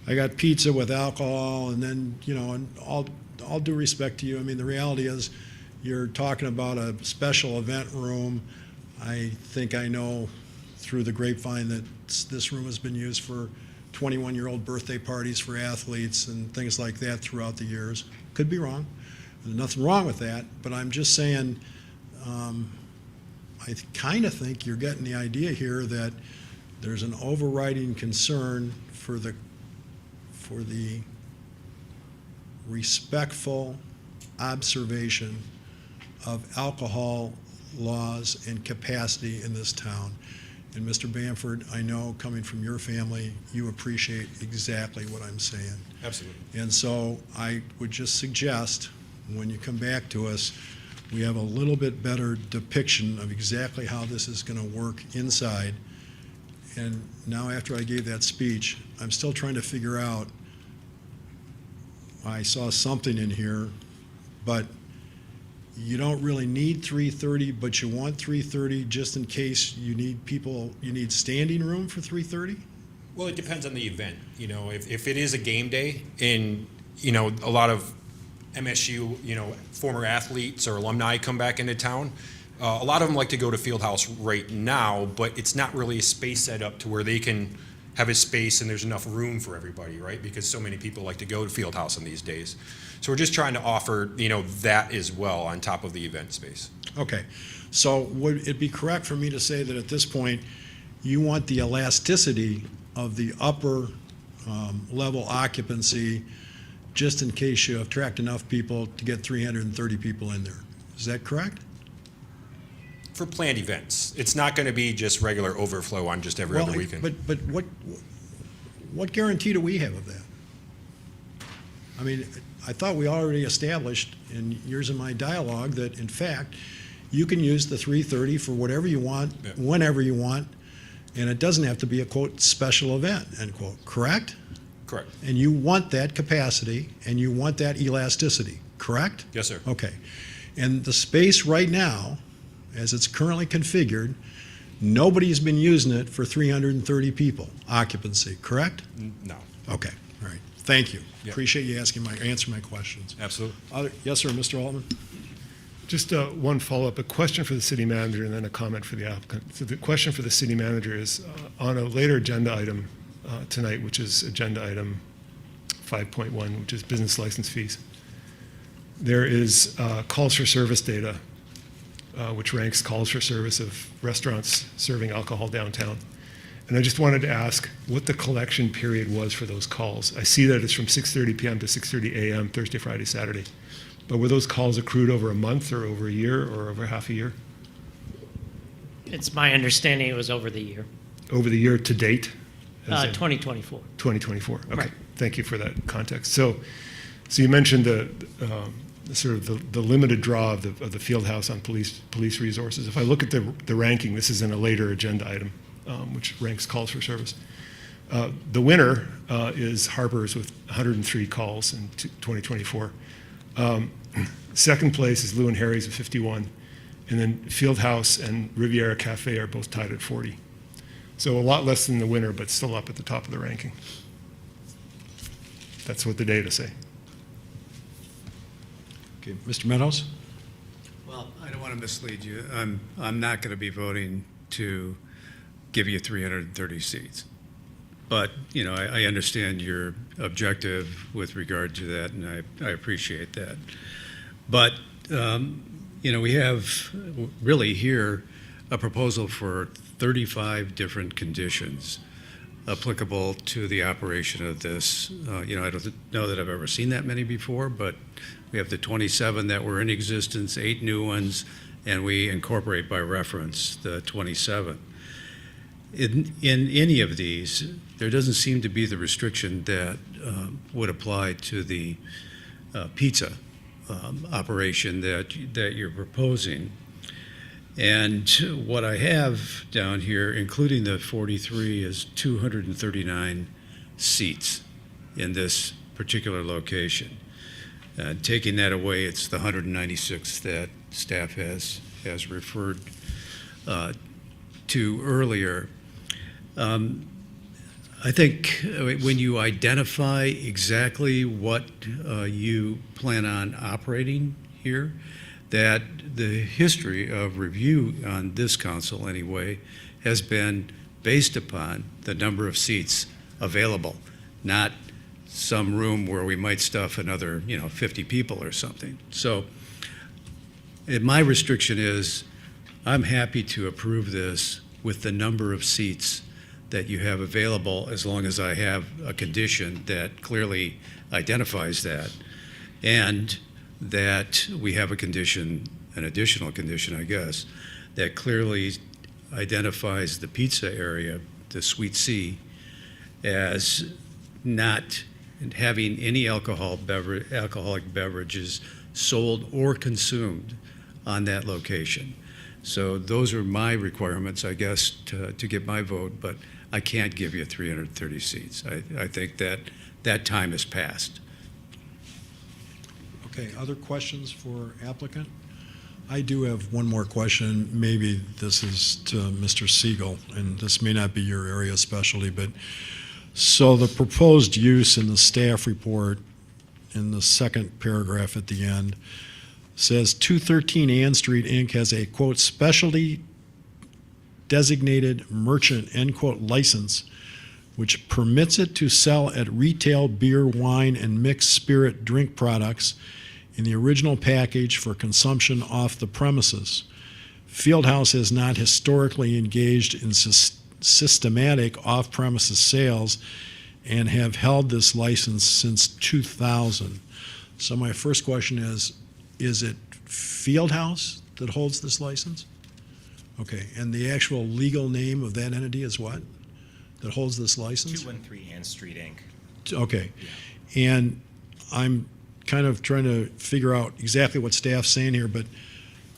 I got pizza with alcohol, and then, you know, and all due respect to you, I mean, the reality is you're talking about a special event room. I think I know through the grapevine that this room has been used for 21-year-old birthday parties for athletes and things like that throughout the years. Could be wrong. There's nothing wrong with that, but I'm just saying, I kind of think you're getting the idea here that there's an overriding concern for the respectful observation of alcohol laws and capacity in this town. And Mr. Bamford, I know coming from your family, you appreciate exactly what I'm saying. Absolutely. And so I would just suggest, when you come back to us, we have a little bit better depiction of exactly how this is going to work inside. And now after I gave that speech, I'm still trying to figure out, I saw something in here, but you don't really need 330, but you want 330 just in case you need people, you need standing room for 330? Well, it depends on the event. You know, if it is a game day and, you know, a lot of MSU, you know, former athletes or alumni come back into town, a lot of them like to go to Fieldhouse right now, but it's not really a space set up to where they can have a space and there's enough room for everybody, right? Because so many people like to go to Fieldhouse in these days. So we're just trying to offer, you know, that as well on top of the event space. Okay, so would it be correct for me to say that at this point, you want the elasticity of the upper level occupancy just in case you attract enough people to get 330 people in there? Is that correct? For planned events. It's not going to be just regular overflow on just every other weekend. But what guarantee do we have of that? I mean, I thought we already established in years of my dialogue that, in fact, you can use the 330 for whatever you want, Yeah. whenever you want, and it doesn't have to be a, quote, special event, end quote, correct? Correct. And you want that capacity, and you want that elasticity, correct? Yes, sir. Okay. And the space right now, as it's currently configured, nobody's been using it for 330 people, occupancy, correct? No. Okay, all right. Thank you. Yep. Appreciate you answering my questions. Absolutely. Yes, sir, Mr. Altman? Just one follow-up, a question for the city manager and then a comment for the applicant. So the question for the city manager is on a later agenda item tonight, which is agenda item 5.1, which is business license fees. There is calls for service data, which ranks calls for service of restaurants serving alcohol downtown. And I just wanted to ask what the collection period was for those calls. I see that it's from 6:30 p.m. to 6:30 a.m. Thursday, Friday, Saturday. But were those calls accrued over a month or over a year or over half a year? It's my understanding it was over the year, Over the year to date? As in 2024. 2024. Okay, Right. Thank you for that context. So you mentioned the sort of the limited draw of the field house on police resources. If I look at the ranking, this is in a later agenda item, which ranks calls for service. The winner is Harper's with 103 calls in 2024. Second place is Lou and Harry's with 51, and then Fieldhouse and Riviera Cafe are both tied at 40. So a lot less than the winner, but still up at the top of the ranking. That's what the data say. Okay, Mr. Meadows? Well, I don't want to mislead you. I'm not going to be voting to give you 330 seats. But, you know, I understand your objective with regard to that, and I appreciate that. But, you know, we have really here a proposal for 35 different conditions applicable to the operation of this. You know, I don't know that I've ever seen that many before, but we have the 27 that were in existence, 8 new ones, and we incorporate by reference the 27. In any of these, there doesn't seem to be the restriction that would apply to the pizza operation that you're proposing. And what I have down here, including the 43, is 239 seats in this particular location. Taking that away, it's the 196 that staff has referred to earlier. I think when you identify exactly what you plan on operating here, that the history of review on this council anyway has been based upon the number of seats available, not some room where we might stuff another 50 people or something. So my restriction is I'm happy to approve this with the number of seats that you have available, as long as I have a condition that clearly identifies that, and that we have a condition, an additional condition, I guess, that clearly identifies the pizza area, the Suite C, as not having any alcoholic beverages sold or consumed on that location. So those are my requirements, I guess, to get my vote, but I can't give you 330 seats. I think that time has passed. Okay, other questions for applicant? I do have one more question. Maybe this is to Mr. Siegel, and this may not be your area of specialty, but so the proposed use in the staff report in the second paragraph at the end says 213 Ann Street Inc. has a, quote, specialty designated merchant, end quote, license, which permits it to sell at retail beer, wine, and mixed spirit drink products in the original package for consumption off the premises. Fieldhouse has not historically engaged in systematic off-premises sales and have held this license since 2000. So my first question is it Fieldhouse that holds this license? Okay, and the actual legal name of that entity is what? That holds this license? 213 Ann Street, Inc. Okay, and I'm kind of trying to figure out exactly what staff's saying here, but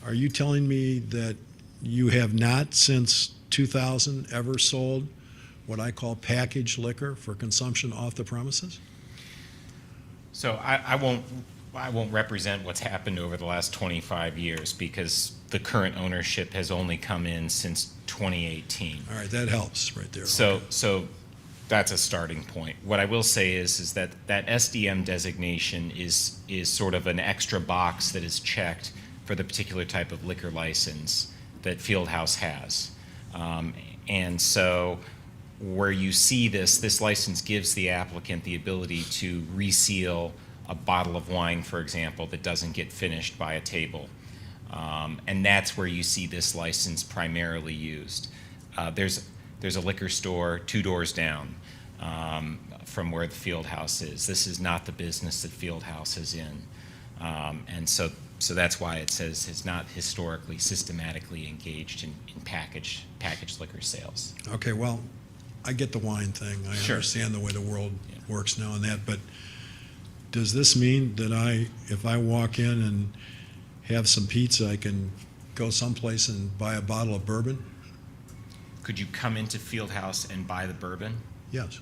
are you telling me that you have not since 2000 ever sold what I call packaged liquor for consumption off the premises? So I won't represent what's happened over the last 25 years because the current ownership has only come in since 2018. All right, that helps right there. So that's a starting point. What I will say is that SDM designation is sort of an extra box that is checked for the particular type of liquor license that Fieldhouse has. And so where you see this license gives the applicant the ability to reseal a bottle of wine, for example, that doesn't get finished by a table. And that's where you see this license primarily used. There's a liquor store 2 doors down from where the Fieldhouse is. This is not the business that Fieldhouse is in. And so that's why it says it's not historically systematically engaged in packaged liquor sales. Okay, well, I get the wine thing. I Sure. understand the way the world works now and that, but does this mean that if I walk in and have some pizza, I can go someplace and buy a bottle of bourbon? Could you come into Fieldhouse and buy the bourbon? Yes.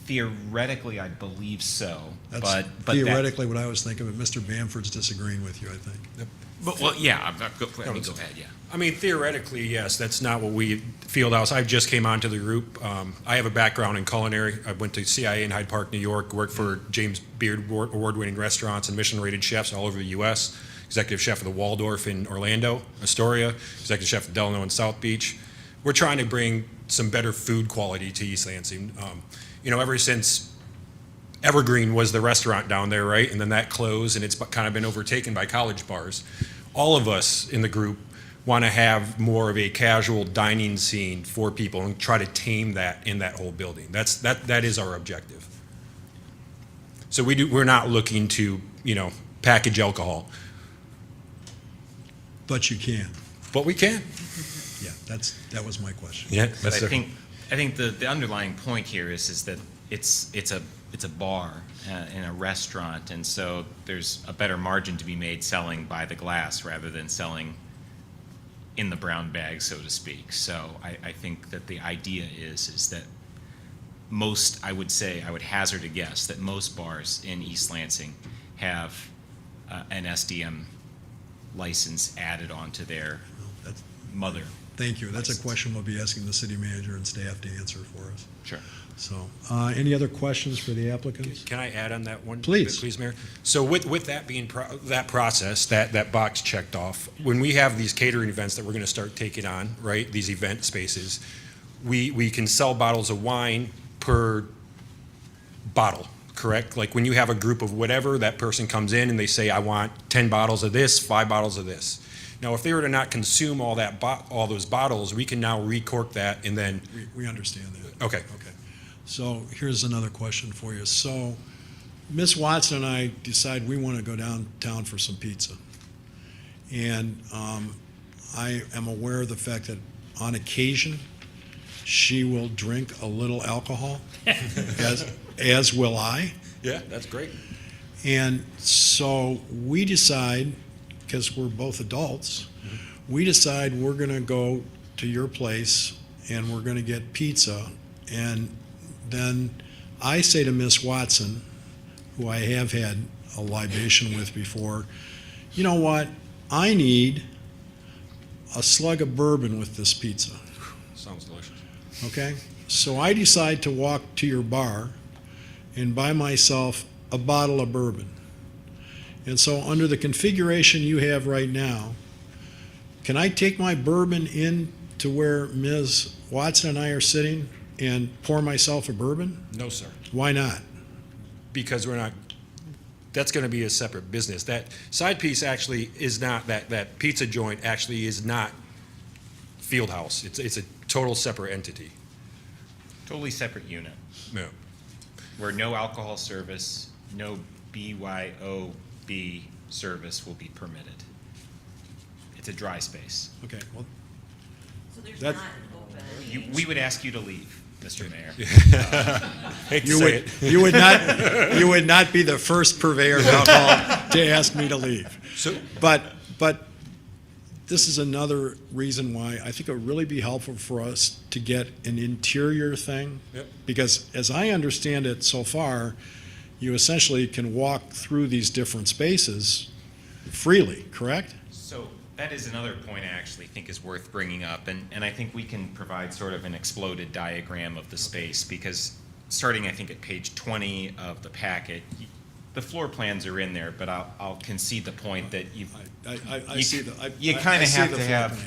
Theoretically, I believe so. That's but theoretically what I was thinking, but Mr. Bamford's disagreeing with you, I think. Well, yeah. Go ahead. Yeah. I mean, theoretically, yes, that's not what Fieldhouse, I just came onto the group. I have a background in culinary. I went to CIA in Hyde Park, New York, worked for James Beard award-winning restaurants and Michelin-rated chefs all over the U.S., executive chef of the Waldorf in Orlando, Astoria, executive chef of Delano in South Beach. We're trying to bring some better food quality to East Lansing. Ever since Evergreen was the restaurant down there, right? And then that closed, and it's kind of been overtaken by college bars. All of us in the group want to have more of a casual dining scene for people and try to tame that in that whole building. That is our objective. So we're not looking to, package alcohol. But you can. But we can. Yeah, that was my question. Yeah, But I think the underlying point here is that it's a bar in a restaurant, and so there's a better margin to be made selling by the glass rather than selling in the brown bag, so to speak. So I think that the idea is that most, I would hazard a guess that most bars in East Lansing have an SDM license added onto their That's- mother. Thank you. That's a license. question we'll be asking the city manager and staff to answer for us. Sure. So, any other questions for the applicants? Can I add on that one? Please. Please, Mayor. So with that being, that process, that box checked off, when we have these catering events that we're going to start taking on, right, these event spaces, we can sell bottles of wine per bottle, correct? Like when you have a group of whatever, that person comes in and they say, I want 10 bottles of this, 5 bottles of this. Now, if they were to not consume all those bottles, we can now recork that and then, We understand that. okay. Okay. So here's another question for you. So Ms. Watson and I decide we want to go downtown for some pizza. And I am aware of the fact that on occasion, she will drink a little alcohol, as will I. Yeah, that's great. And so we decide, because we're both adults, we decide we're going to go to your place and we're going to get pizza. And then I say to Miss Watson, who I have had a libation with before, you know what? I need a slug of bourbon with this pizza. Sounds delicious. Okay? So I decide to walk to your bar and buy myself a bottle of bourbon. And so under the configuration you have right now, can I take my bourbon in to where Ms. Watson and I are sitting and pour myself a bourbon? No, sir. Why not? Because that's going to be a separate business. That side piece actually is not, that pizza joint actually is not Fieldhouse. It's a total separate entity. Totally separate unit, Yeah. where no alcohol service, no BYOB service will be permitted. It's a dry space. Okay, well, So there's That- not an open. We would ask you to leave, Mr. Mayor. Hate to you say would, it. you would not be the first purveyor of alcohol to ask me to leave. So, But this is another reason why I think it would really be helpful for us to get an interior thing. Yep. Because as I understand it so far, you essentially can walk through these different spaces freely, correct? So that is another point I actually think is worth bringing up, and I think we can provide sort of an exploded diagram of the space, because starting, I think, at page 20 of the packet, the floor plans are in there, but I'll concede the point that you kind of have to have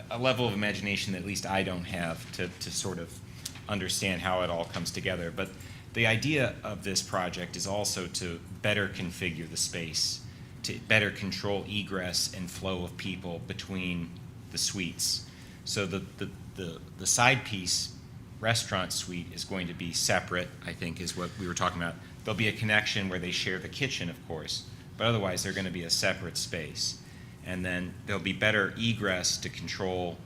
a level of imagination that at least I don't have to sort of understand how it all comes together. But the idea of this project is also to better configure the space, to better control egress and flow of people between the suites. So the side piece restaurant suite is going to be separate, I think, is what we were talking about. There'll be a connection where they share the kitchen, of course, but otherwise they're going to be a separate space. And then there'll be better egress to control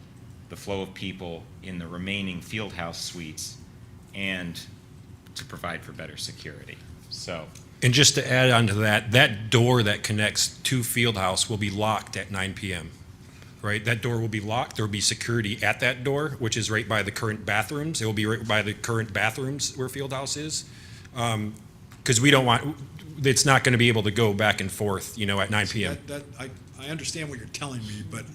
the flow of people in the remaining Fieldhouse suites and to provide for better security. So, and just to add on to that, that door that connects to Fieldhouse will be locked at 9 p.m. Right? That door will be locked. There will be security at that door, which is right by the current bathrooms. It will be right by the current bathrooms where Fieldhouse is. Because we don't want, it's not going to be able to go back and forth, at 9 p.m. I understand what you're telling me, but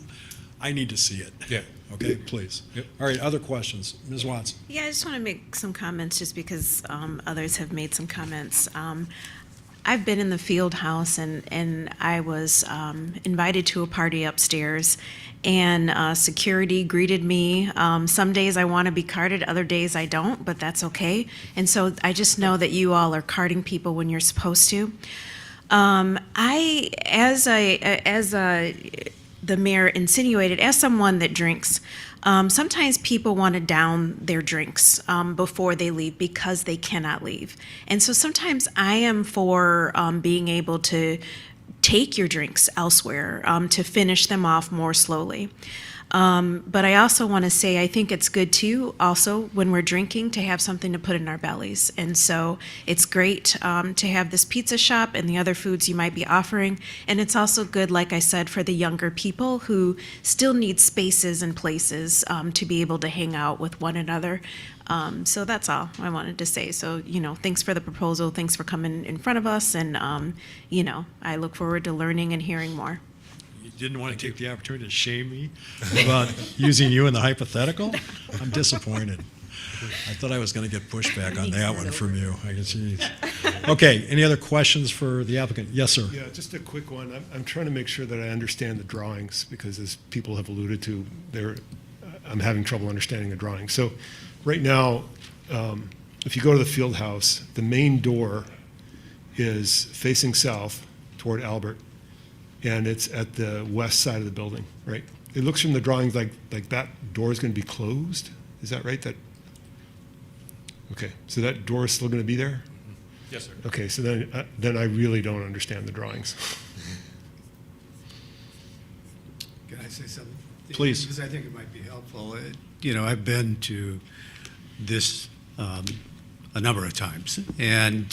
I need to see it. Yeah. Okay, please. Yep. All right, other questions? Ms. Watson? Yeah, I just want to make some comments just because others have made some comments. I've been in the field house and I was invited to a party upstairs and security greeted me. Some days I want to be carded, other days I don't, but that's okay. And so I just know that you all are carding people when you're supposed to. The mayor insinuated, as someone that drinks, sometimes people want to down their drinks before they leave because they cannot leave. And so sometimes I am for being able to take your drinks elsewhere to finish them off more slowly. But I also want to say, I think it's good too, also, when we're drinking, to have something to put in our bellies. And so it's great to have this pizza shop and the other foods you might be offering. And it's also good, like I said, for the younger people who still need spaces and places to be able to hang out with one another. So that's all I wanted to say. So, thanks for the proposal. Thanks for coming in front of us. And, I look forward to learning and hearing more. You didn't want to take the opportunity to shame me about using you in the hypothetical? I'm disappointed. I thought I was going to get pushback on that one from you. I guess. Okay, any other questions for the applicant? Yes, sir. Yeah, just a quick one. I'm trying to make sure that I understand the drawings, because as people have alluded to, I'm having trouble understanding the drawings. So right now, if you go to the field house, the main door is facing south toward Albert, and it's at the west side of the building, right? It looks from the drawings like that door is going to be closed. Is that right? Okay, so that door is still going to be there? Yes, sir. Okay, so then I really don't understand the drawings. Can I say something? Please. Because I think it might be helpful. I've been to this a number of times, and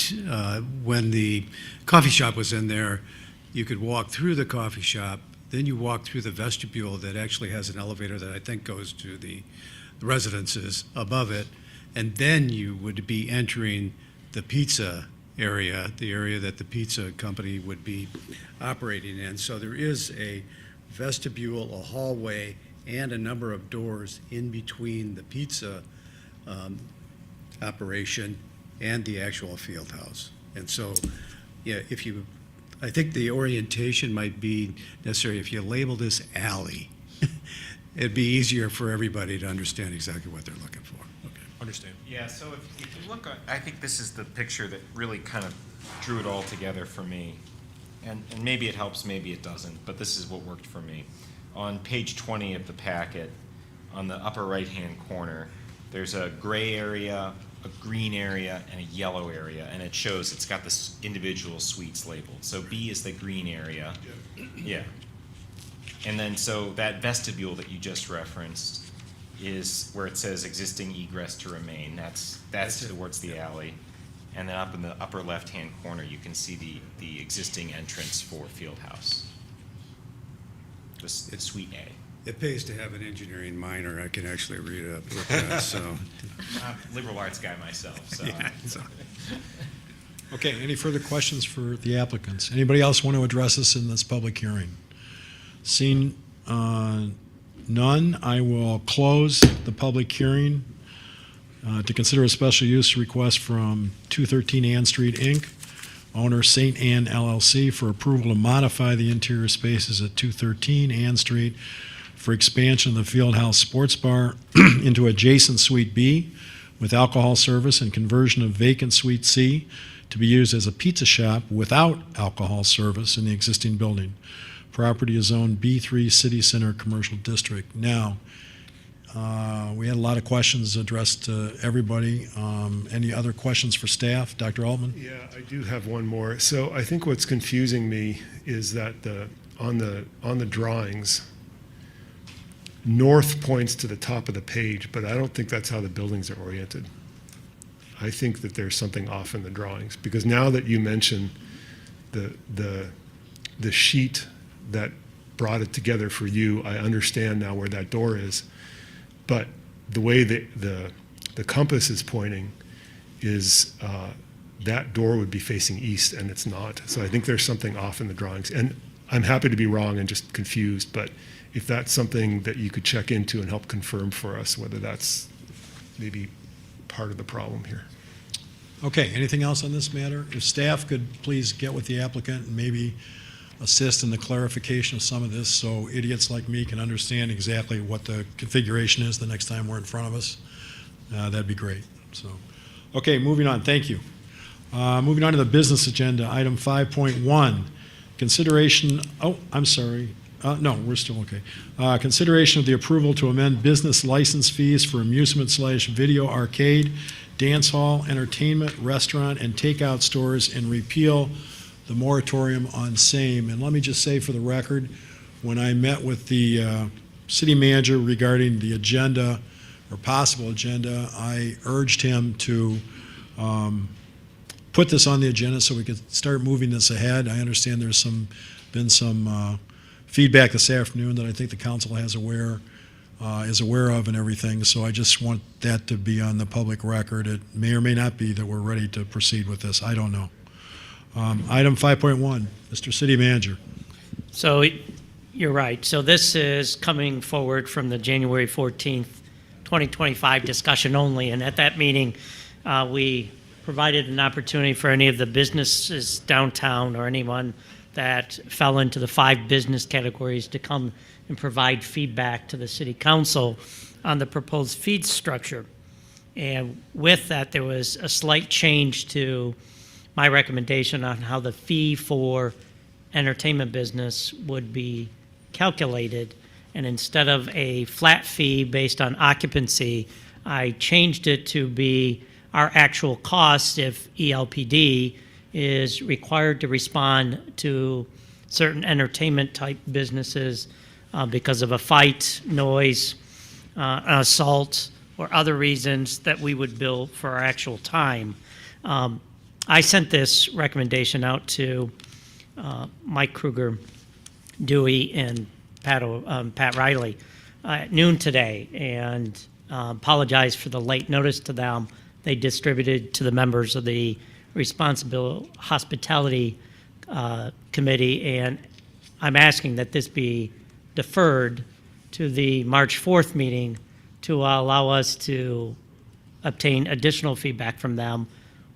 when the coffee shop was in there, you could walk through the coffee shop, then you walk through the vestibule that actually has an elevator that I think goes to the residences above it, and then you would be entering the pizza area, the area that the pizza company would be operating in. So there is a vestibule, a hallway, and a number of doors in between the pizza operation and the actual field house. And so, yeah, I think the orientation might be necessary if you label this alley. It'd be easier for everybody to understand exactly what they're looking for. Okay. Understand. Yeah, so if you look, I think this is the picture that really kind of drew it all together for me. And maybe it helps, maybe it doesn't, but this is what worked for me. On page 20 of the packet, on the upper right-hand corner, there's a gray area, a green area, and a yellow area, and it shows it's got the individual suites labeled. So B is the green area. Yeah. And then so that vestibule that you just referenced is where it says existing egress to remain. That's towards the alley. And then up in the upper left-hand corner, you can see the existing entrance for Fieldhouse. It's Suite A. It pays to have an engineering minor. I can actually read it up. So. I'm a liberal arts guy myself, so. Yeah, so. Okay, any further questions for the applicants? Anybody else want to address us in this public hearing? Seeing none, I will close the public hearing to consider a special use request from 213 Ann Street, Inc., owner St. Ann LLC, for approval to modify the interior spaces at 213 Ann Street for expansion of the Fieldhouse Sports Bar into adjacent Suite B with alcohol service and conversion of vacant Suite C to be used as a pizza shop without alcohol service in the existing building. Property is zoned B3 City Center Commercial District. Now, we had a lot of questions addressed to everybody. Any other questions for staff? Dr. Altman? Yeah, I do have one more. So I think what's confusing me is that on the drawings, north points to the top of the page, but I don't think that's how the buildings are oriented. I think that there's something off in the drawings, because now that you mention the sheet that brought it together for you, I understand now where that door is. But the way the compass is pointing is that door would be facing east, and it's not. So I think there's something off in the drawings. And I'm happy to be wrong and just confused, but if that's something that you could check into and help confirm for us, whether that's maybe part of the problem here. Okay, anything else on this matter? If staff could please get with the applicant and maybe assist in the clarification of some of this so idiots like me can understand exactly what the configuration is the next time we're in front of us, that'd be great. So, okay, moving on. Thank you. Moving on to the business agenda, item 5.1, consideration, oh, I'm sorry. No, we're still okay. Consideration of the approval to amend business license fees for amusement/video arcade, dance hall, entertainment, restaurant, and takeout stores, and repeal the moratorium on same. And let me just say for the record, when I met with the city manager regarding the agenda or possible agenda, I urged him to put this on the agenda so we could start moving this ahead. I understand there's been some feedback this afternoon that I think the council is aware of and everything, so I just want that to be on the public record. It may or may not be that we're ready to proceed with this. I don't know. Item 5.1, Mr. City Manager. So you're right. So this is coming forward from the January 14th, 2025 discussion only. And at that meeting, we provided an opportunity for any of the businesses downtown or anyone that fell into the 5 business categories to come and provide feedback to the city council on the proposed fee structure. And with that, there was a slight change to my recommendation on how the fee for entertainment business would be calculated. And instead of a flat fee based on occupancy, I changed it to be our actual cost if ELPD is required to respond to certain entertainment type businesses because of a fight, noise, an assault, or other reasons that we would bill for our actual time. I sent this recommendation out to Mike Kruger, Dewey, and Pat Riley at noon today, and apologize for the late notice to them. They distributed to the members of the Responsible Hospitality Committee, and I'm asking that this be deferred to the March 4th meeting to allow us to obtain additional feedback from them,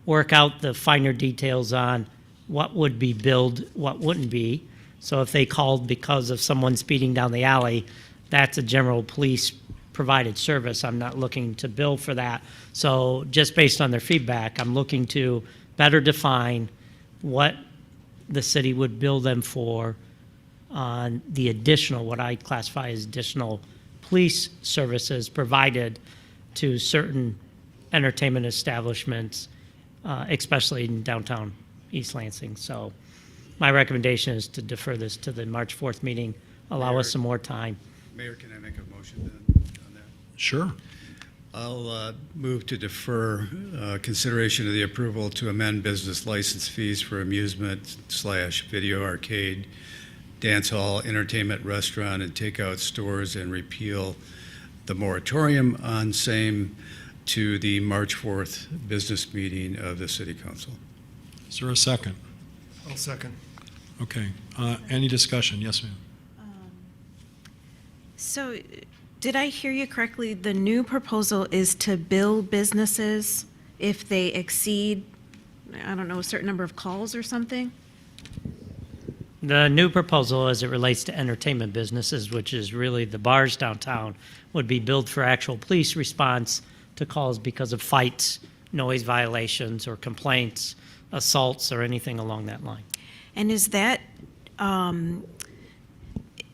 work out the finer details on what would be billed, what wouldn't be. So if they called because of someone speeding down the alley, that's a general police provided service. I'm not looking to bill for that. So just based on their feedback, I'm looking to better define what the city would bill them for on the additional, what I classify as additional police services provided to certain entertainment establishments, especially in downtown East Lansing. So my recommendation is to defer this to the March 4th meeting, allow us some more time. Mayor, can I make a motion then on that? Sure. I'll move to defer consideration of the approval to amend business license fees for amusement/video arcade, dance hall, entertainment, restaurant, and takeout stores, and repeal the moratorium on same to the March 4th business meeting of the City Council. Is there a second? I'll second. Okay. Any discussion? Yes, ma'am. So, did I hear you correctly? The new proposal is to bill businesses if they exceed, I don't know, a certain number of calls or something? The new proposal as it relates to entertainment businesses, which is really the bars downtown, would be billed for actual police response to calls because of fights, noise violations, or complaints, assaults, or anything along that line. And is that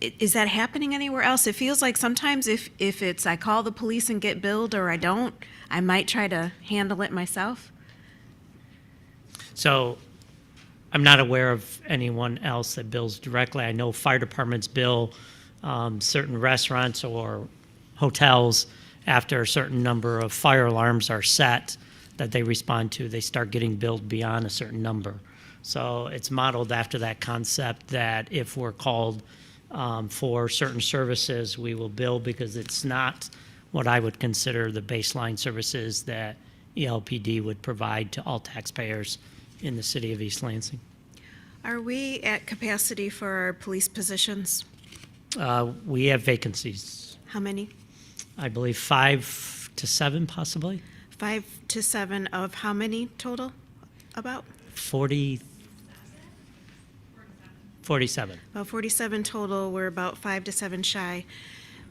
happening anywhere else? It feels like sometimes if it's I call the police and get billed or I don't, I might try to handle it myself. So I'm not aware of anyone else that bills directly. I know fire departments bill certain restaurants or hotels after a certain number of fire alarms are set that they respond to. They start getting billed beyond a certain number. So it's modeled after that concept that if we're called for certain services, we will bill because it's not what I would consider the baseline services that ELPD would provide to all taxpayers in the city of East Lansing. Are we at capacity for our police positions? We have vacancies. How many? I believe 5 to 7 possibly. 5 to 7 of how many total? About? 47. About 47 total. We're about 5 to 7 shy.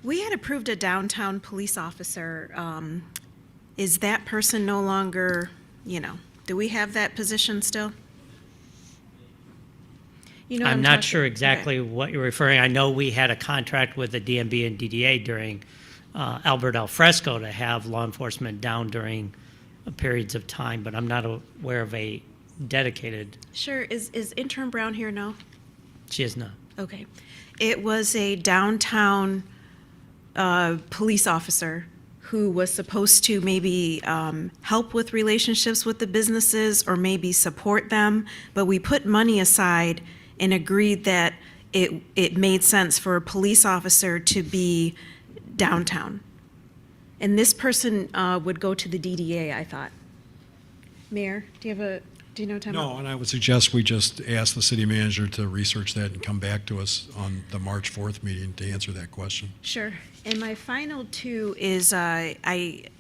We had approved a downtown police officer. Is that person no longer, do we have that position still? You know what I'm not talking- sure exactly Okay. what you're referring. I know we had a contract with the DMB and DDA during Albert Al Fresco to have law enforcement down during periods of time, but I'm not aware of a dedicated. Sure. Is Intern Brown here now? She is not. Okay. It was a downtown police officer who was supposed to maybe help with relationships with the businesses or maybe support them, but we put money aside and agreed that it made sense for a police officer to be downtown. And this person would go to the DDA, I thought. Mayor, do you know time? No, and I would suggest we just ask the city manager to research that and come back to us on the March 4th meeting to answer that question. Sure. And my final two is I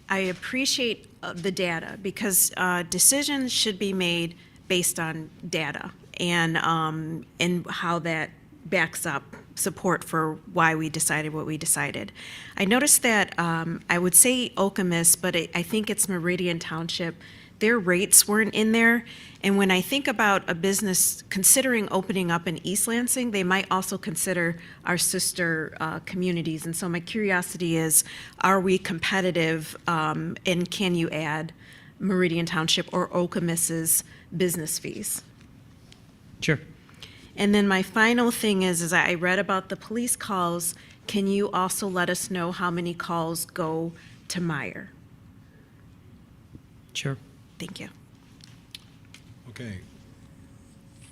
appreciate the data because decisions should be made based on data and how that backs up support for why we decided what we decided. I noticed that I would say Okemos, but I think it's Meridian Township. Their rates weren't in there. And when I think about a business considering opening up in East Lansing, they might also consider our sister communities. And so my curiosity is, are we competitive and can you add Meridian Township or Okemos's business fees? Sure. And then my final thing is I read about the police calls. Can you also let us know how many calls go to Meyer? Sure. Thank you. Okay.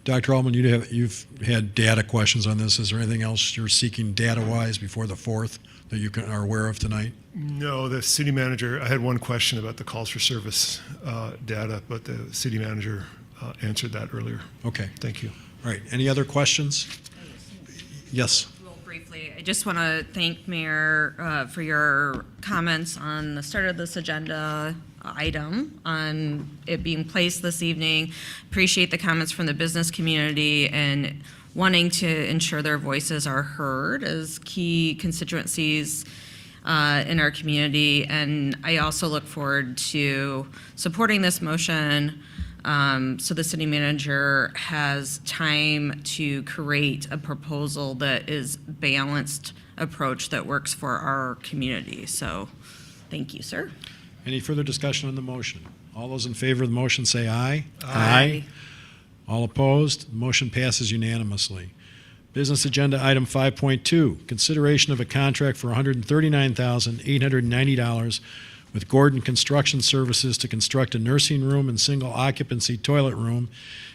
Dr. Altman, you've had data questions on this. Is there anything else you're seeking data-wise before the 4th that you are aware of tonight? No, the city manager, I had one question about the calls for service data, but the city manager answered that earlier. Okay. Thank you. All right. Any other questions? Yes. Real briefly, I just want to thank Mayor for your comments on the start of this agenda item, on it being placed this evening. Appreciate the comments from the business community and wanting to ensure their voices are heard as key constituencies in our community. And I also look forward to supporting this motion so the city manager has time to create a proposal that is balanced approach that works for our community. So thank you, sir. Any further discussion on the motion? All those in favor of the motion say aye. Aye. All opposed? The motion passes unanimously. Business agenda item 5.2, consideration of a contract for $139,890 with Gordon Construction Services to construct a nursing room and single occupancy toilet room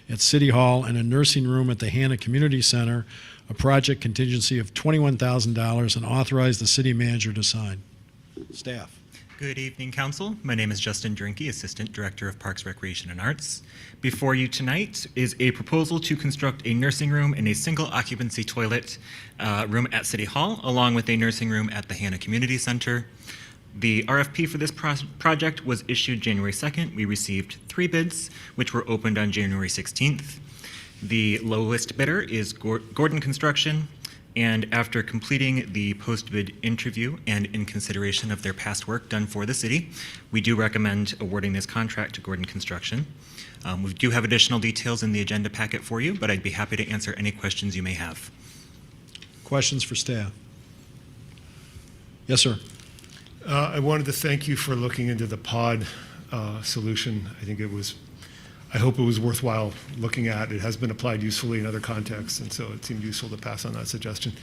at City Hall and a nursing room at the Hannah Community Center, a project contingency of $21,000, and authorize the city manager to sign. Staff. Good evening, Council. My name is Justin Drinky, Assistant Director of Parks, Recreation, and Arts. Before you tonight is a proposal to construct a nursing room and a single occupancy toilet room at City Hall, along with a nursing room at the Hannah Community Center. The RFP for this project was issued January 2nd. We received 3 bids, which were opened on January 16th. The lowest bidder is Gordon Construction. And after completing the post-bid interview and in consideration of their past work done for the city, we do recommend awarding this contract to Gordon Construction. We do have additional details in the agenda packet for you, but I'd be happy to answer any questions you may have. Questions for staff? Yes, sir. I wanted to thank you for looking into the pod solution. I hope it was worthwhile looking at. It has been applied usefully in other contexts, and so it seemed useful to pass on that suggestion.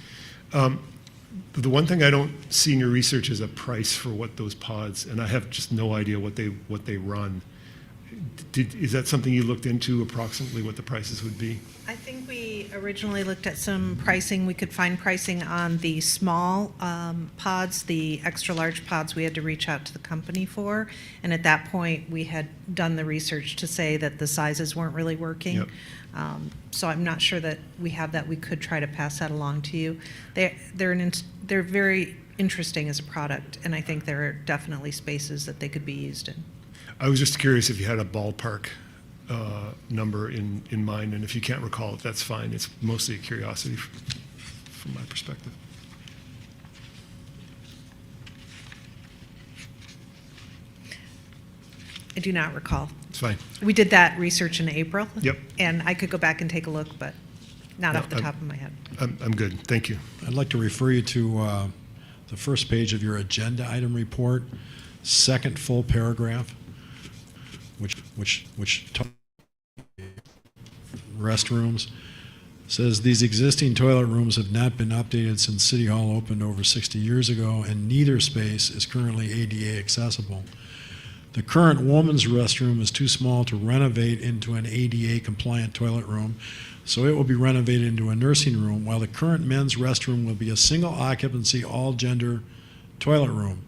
The one thing I don't see in your research is a price for what those pods, and I have just no idea what they run. Is that something you looked into, approximately what the prices would be? I think we originally looked at some pricing. We could find pricing on the small pods, the extra large pods we had to reach out to the company for. And at that point, we had done the research to say that the sizes weren't really working. Yep. So I'm not sure that we have that. We could try to pass that along to you. They're very interesting as a product, and I think there are definitely spaces that they could be used in. I was just curious if you had a ballpark number in mind, and if you can't recall it, that's fine. It's mostly a curiosity from my perspective. I do not recall. It's fine. We did that research in April. Yep. And I could go back and take a look, but not off the top of my head. I'm good. Thank you. I'd like to refer you to the first page of your agenda item report, second full paragraph, which restrooms. Says these existing toilet rooms have not been updated since City Hall opened over 60 years ago, and neither space is currently ADA accessible. The current woman's restroom is too small to renovate into an ADA compliant toilet room, so it will be renovated into a nursing room, while the current men's restroom will be a single occupancy, all gender toilet room.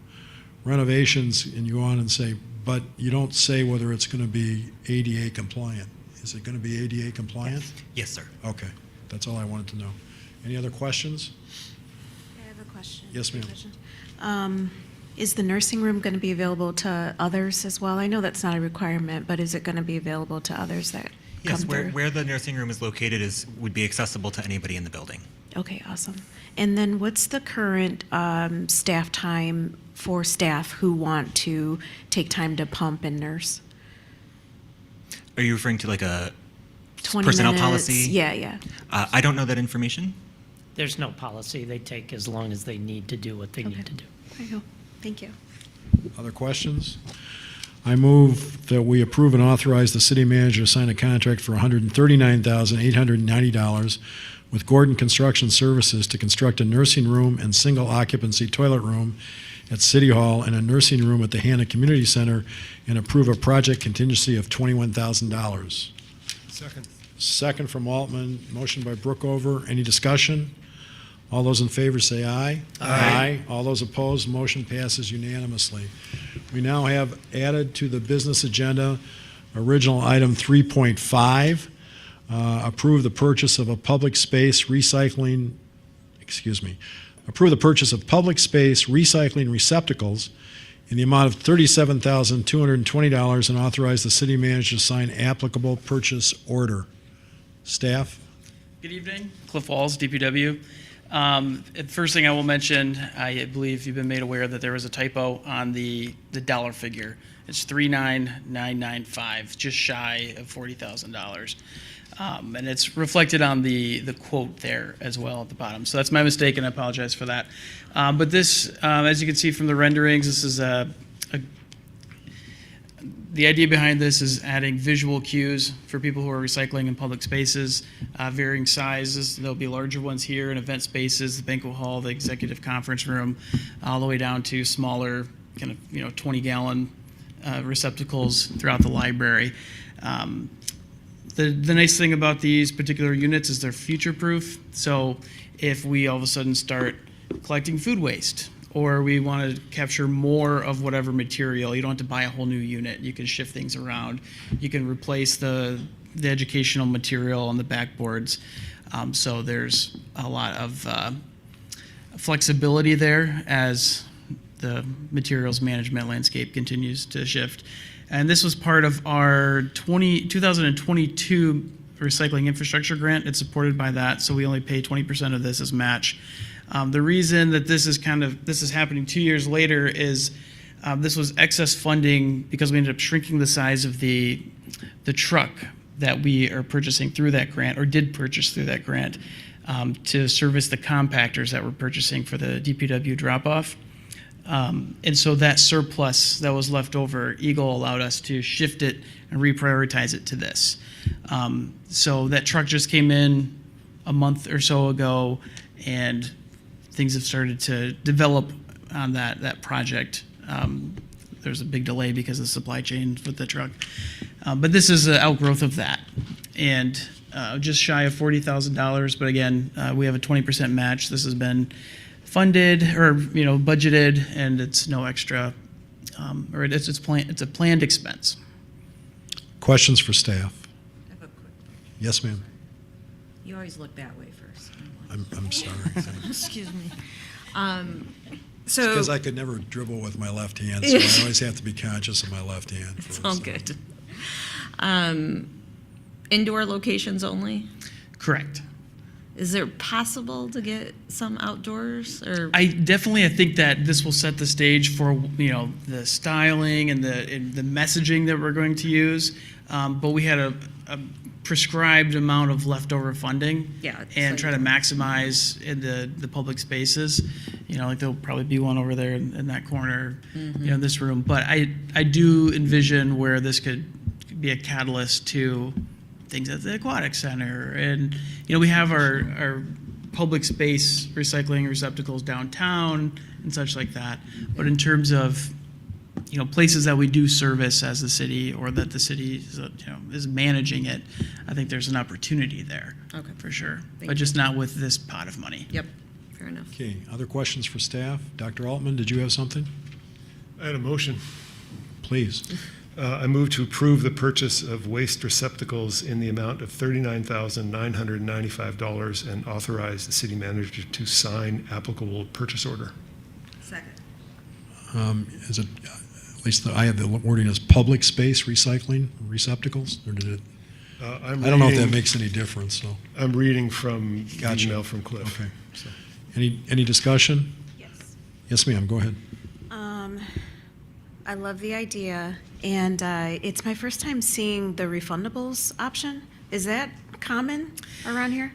Renovations, and you go on and say, but you don't say whether it's going to be ADA compliant. Is it going to be ADA compliant? Yes, sir. Okay, that's all I wanted to know. Any other questions? I have a question. Yes, ma'am. Is the nursing room going to be available to others as well? I know that's not a requirement, but is it going to be available to others that Yes, come where, through? where the nursing room is located would be accessible to anybody in the building. Okay, awesome. And then what's the current staff time for staff who want to take time to pump and nurse? Are you referring to like a 20 personnel minutes? policy? Yeah. I don't know that information. There's no policy. They take as long as they need to do what they need to do. There you go. Thank you. Other questions? I move that we approve and authorize the city manager to sign a contract for $139,890 with Gordon Construction Services to construct a nursing room and single occupancy toilet room at City Hall and a nursing room at the Hannah Community Center, and approve a project contingency of $21,000. Second. Second from Altman, motion by Brookover. Any discussion? All those in favor say aye. Aye. All those opposed, motion passes unanimously. We now have added to the business agenda original item 3.5, approve the purchase of a public space recycling, approve the purchase of public space recycling receptacles in the amount of $37,220 and authorize the city manager to sign applicable purchase order. Staff? Good evening, Cliff Walls, DPW. First thing I will mention, I believe you've been made aware that there was a typo on the dollar figure. It's 39995, just shy of $40,000. And it's reflected on the quote there as well at the bottom. So that's my mistake, and I apologize for that. But this, as you can see from the renderings, this is the idea behind this is adding visual cues for people who are recycling in public spaces, varying sizes. There'll be larger ones here in event spaces, the banquet hall, the executive conference room, all the way down to smaller, kind of 20-gallon receptacles throughout the library. The nice thing about these particular units is they're future-proof. So if we all of a sudden start collecting food waste, or we want to capture more of whatever material, you don't have to buy a whole new unit. You can shift things around. You can replace the educational material on the backboards. So there's a lot of flexibility there as the materials management landscape continues to shift. And this was part of our 2022 recycling infrastructure grant. It's supported by that, so we only pay 20% of this as match. The reason that this is happening 2 years later is this was excess funding because we ended up shrinking the size of the truck that we are purchasing through that grant, or did purchase through that grant, to service the compactors that we're purchasing for the DPW drop-off. And so that surplus that was left over, Eagle allowed us to shift it and reprioritize it to this. So that truck just came in a month or so ago, and things have started to develop on that project. There's a big delay because of the supply chain with the truck. But this is an outgrowth of that. And just shy of $40,000, but again, we have a 20% match. This has been funded or budgeted, and it's no extra, or it's a planned expense. Questions for staff? I have a quick question. Yes, ma'am. You always look that way first. I'm sorry. Excuse me. Because I could never dribble with my left hand, so I always have to be conscious of my left hand. It's all good. Indoor locations only? Correct. Is it possible to get some outdoors, or? I think that this will set the stage for the styling and the messaging that we're going to use. But we had a prescribed amount of leftover funding, and try to maximize in the public spaces. Like there'll probably be one over there in that corner, in this room. But I do envision where this could be a catalyst to things at the aquatic center. And, we have our public space recycling receptacles downtown and such like that. But in terms of, places that we do service as the city or that the city is managing it, I think there's an opportunity there. Okay. For sure. Thank But just not with this pot of money. Yep, fair enough. Okay, other questions for staff? Dr. Altman, did you have something? I had a motion. Please. I move to approve the purchase of waste receptacles in the amount of $39,995 and authorize the city manager to sign applicable purchase order. Second. Is it, at least I have the wording as public space recycling receptacles, or did it? I don't know if that makes any difference, so. I'm reading from the Gotcha. email from Cliff. Okay. So. Any discussion? Yes. Yes, ma'am, go ahead. I love the idea, and it's my first time seeing the refundables option. Is that common around here?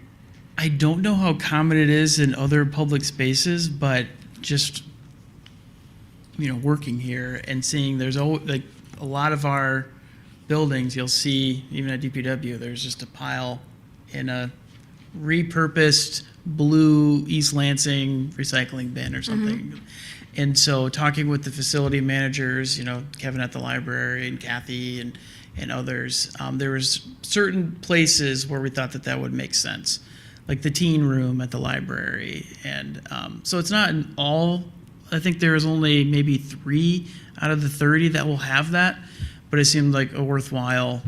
I don't know how common it is in other public spaces, but just, working here and seeing there's like a lot of our buildings, you'll see, even at DPW, there's just a pile in a repurposed blue East Lansing recycling bin or something. And so talking with the facility managers, Kevin at the library and Kathy and others, there was certain places where we thought that would make sense, like the teen room at the library. And so it's not in all, I think there is only maybe 3 out of the 30 that will have that, but it seemed like a worthwhile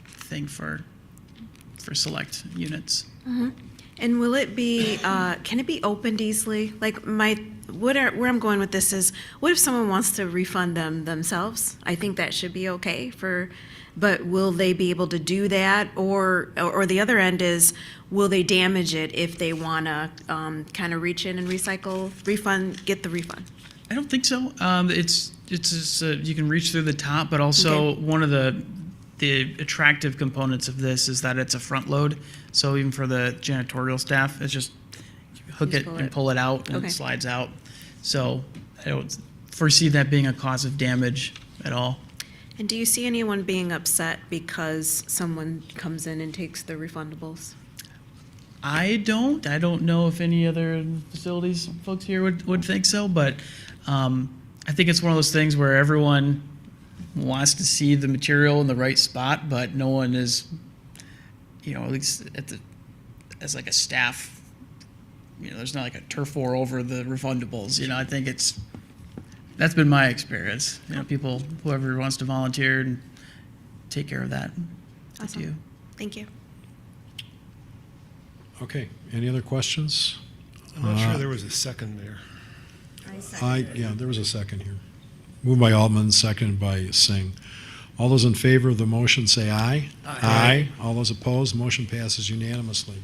thing for select units. And will it be, can it be opened easily? Like where I'm going with this is, what if someone wants to refund them themselves? I think that should be okay but will they be able to do that? Or the other end is, will they damage it if they want to kind of reach in and get the refund? I don't think so. It's just, you can reach through the top, but also one of the attractive components of this is that it's a front load. So even for the janitorial staff, it's just hook it and pull it out and it slides out. So I don't foresee that being a cause of damage at all. And do you see anyone being upset because someone comes in and takes the refundables? I don't know if any other facilities folks here would think so, but I think it's one of those things where everyone wants to see the material in the right spot, but no one is, at least as like a staff, there's not like a turf war over the refundables. I think that's been my experience. People, whoever wants to volunteer and take care of that, Awesome. do. Thank you. Okay, any other questions? I'm not sure there was a second there. Yeah, there was a second here. Moved by Altman, seconded by Singh. All those in favor of the motion say aye. Aye. All those opposed, motion passes unanimously.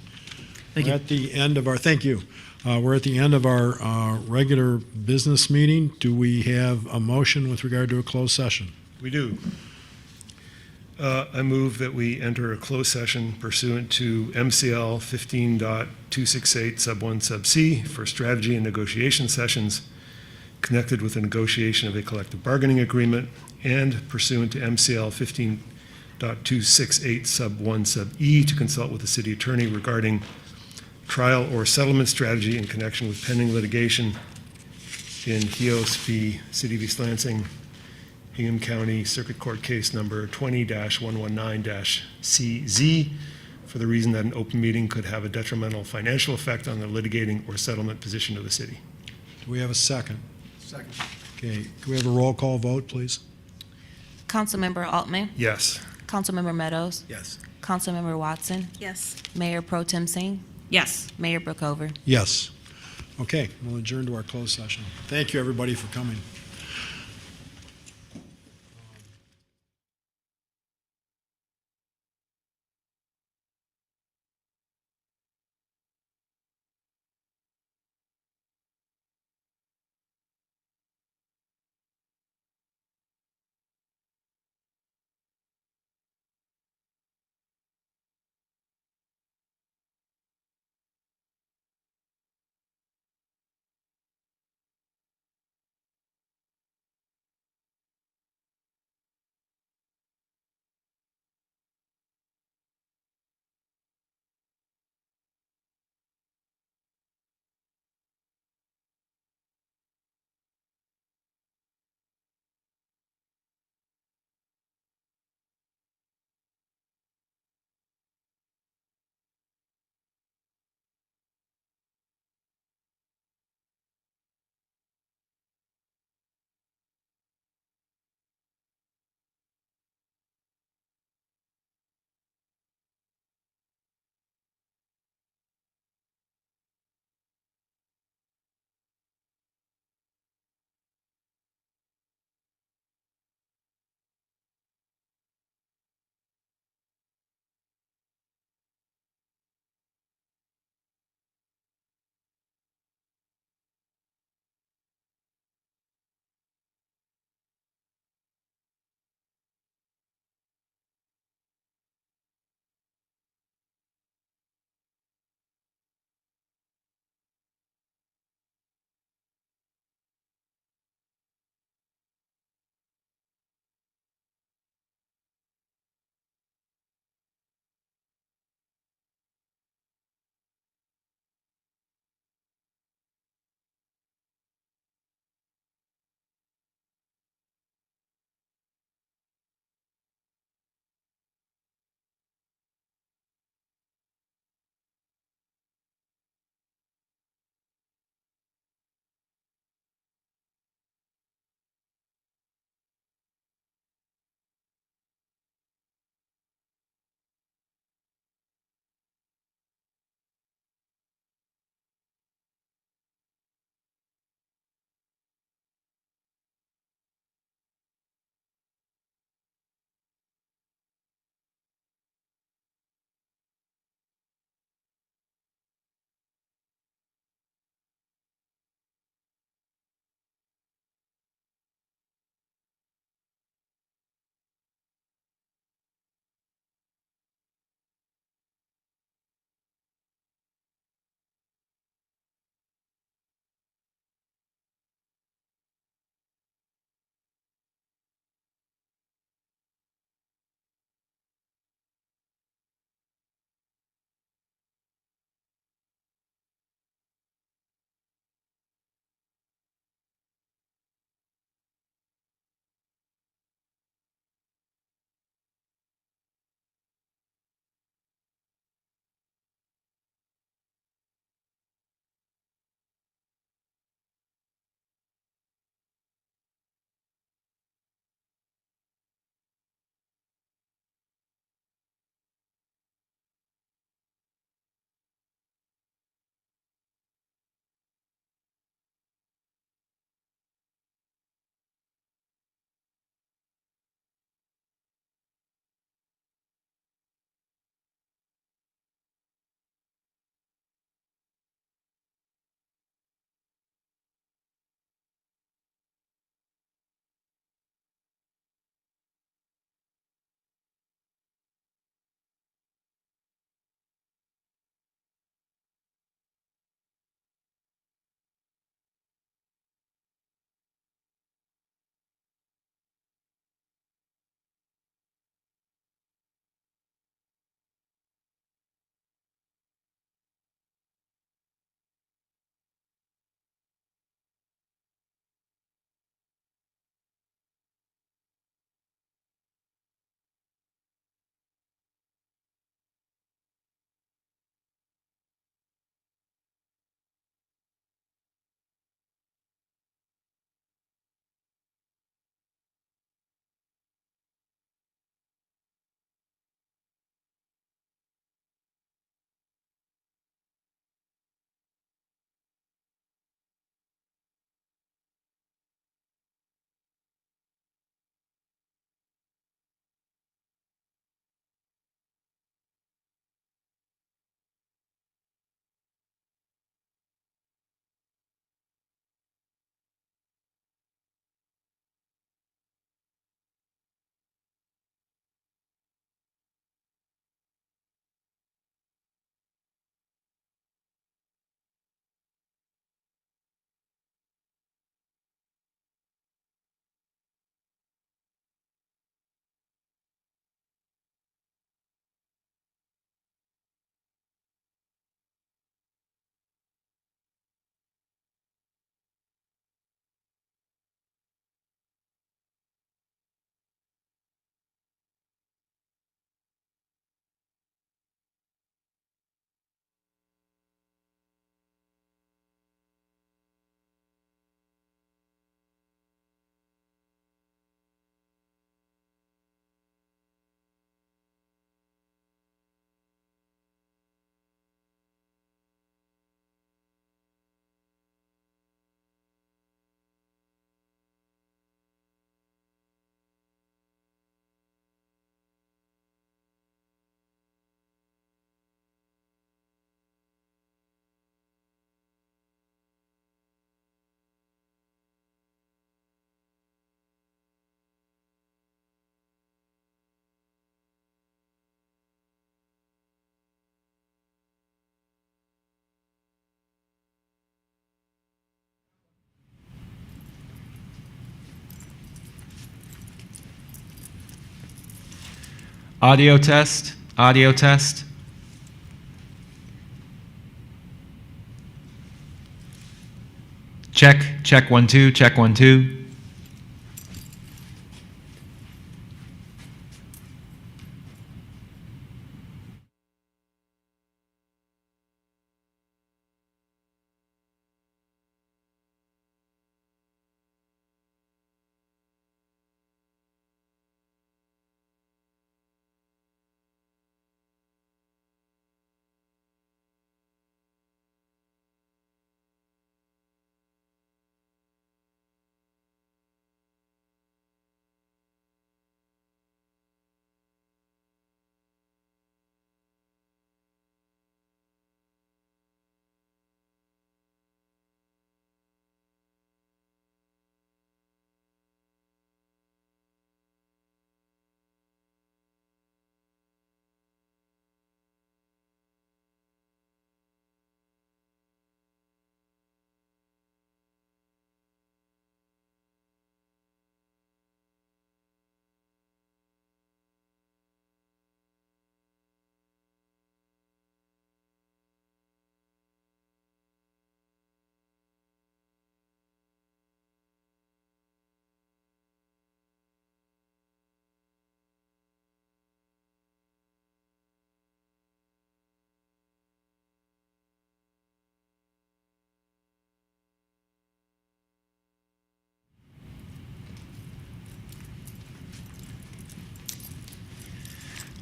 Thank you. We're at the end of our, thank you. We're at the end of our regular business meeting. Do we have a motion with regard to a closed session? We do. I move that we enter a closed session pursuant to MCL 15.268 sub 1 sub C for strategy and negotiation sessions connected with the negotiation of a collective bargaining agreement and pursuant to MCL 15.268 sub 1 sub E to consult with the city attorney regarding trial or settlement strategy in connection with pending litigation in Hios v. City of East Lansing, Hingham County Circuit Court Case Number 20-119-CZ, for the reason that an open meeting could have a detrimental financial effect on the litigating or settlement position of the city. Do we have a second? Second. Okay, can we have a roll call vote, please? Councilmember Altman, Yes. Councilmember Meadows, Yes. Councilmember Watson, Yes. Mayor Pro Tem Singh, Yes. Mayor Brookover. Yes. Okay, we'll adjourn to our closed session. Thank you, everybody, for coming. Audio test. Audio test. Check. Check 1 2. Check 1 2.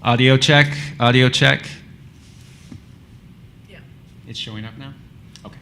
Audio check. Audio check. Yeah. It's showing up now? Okay.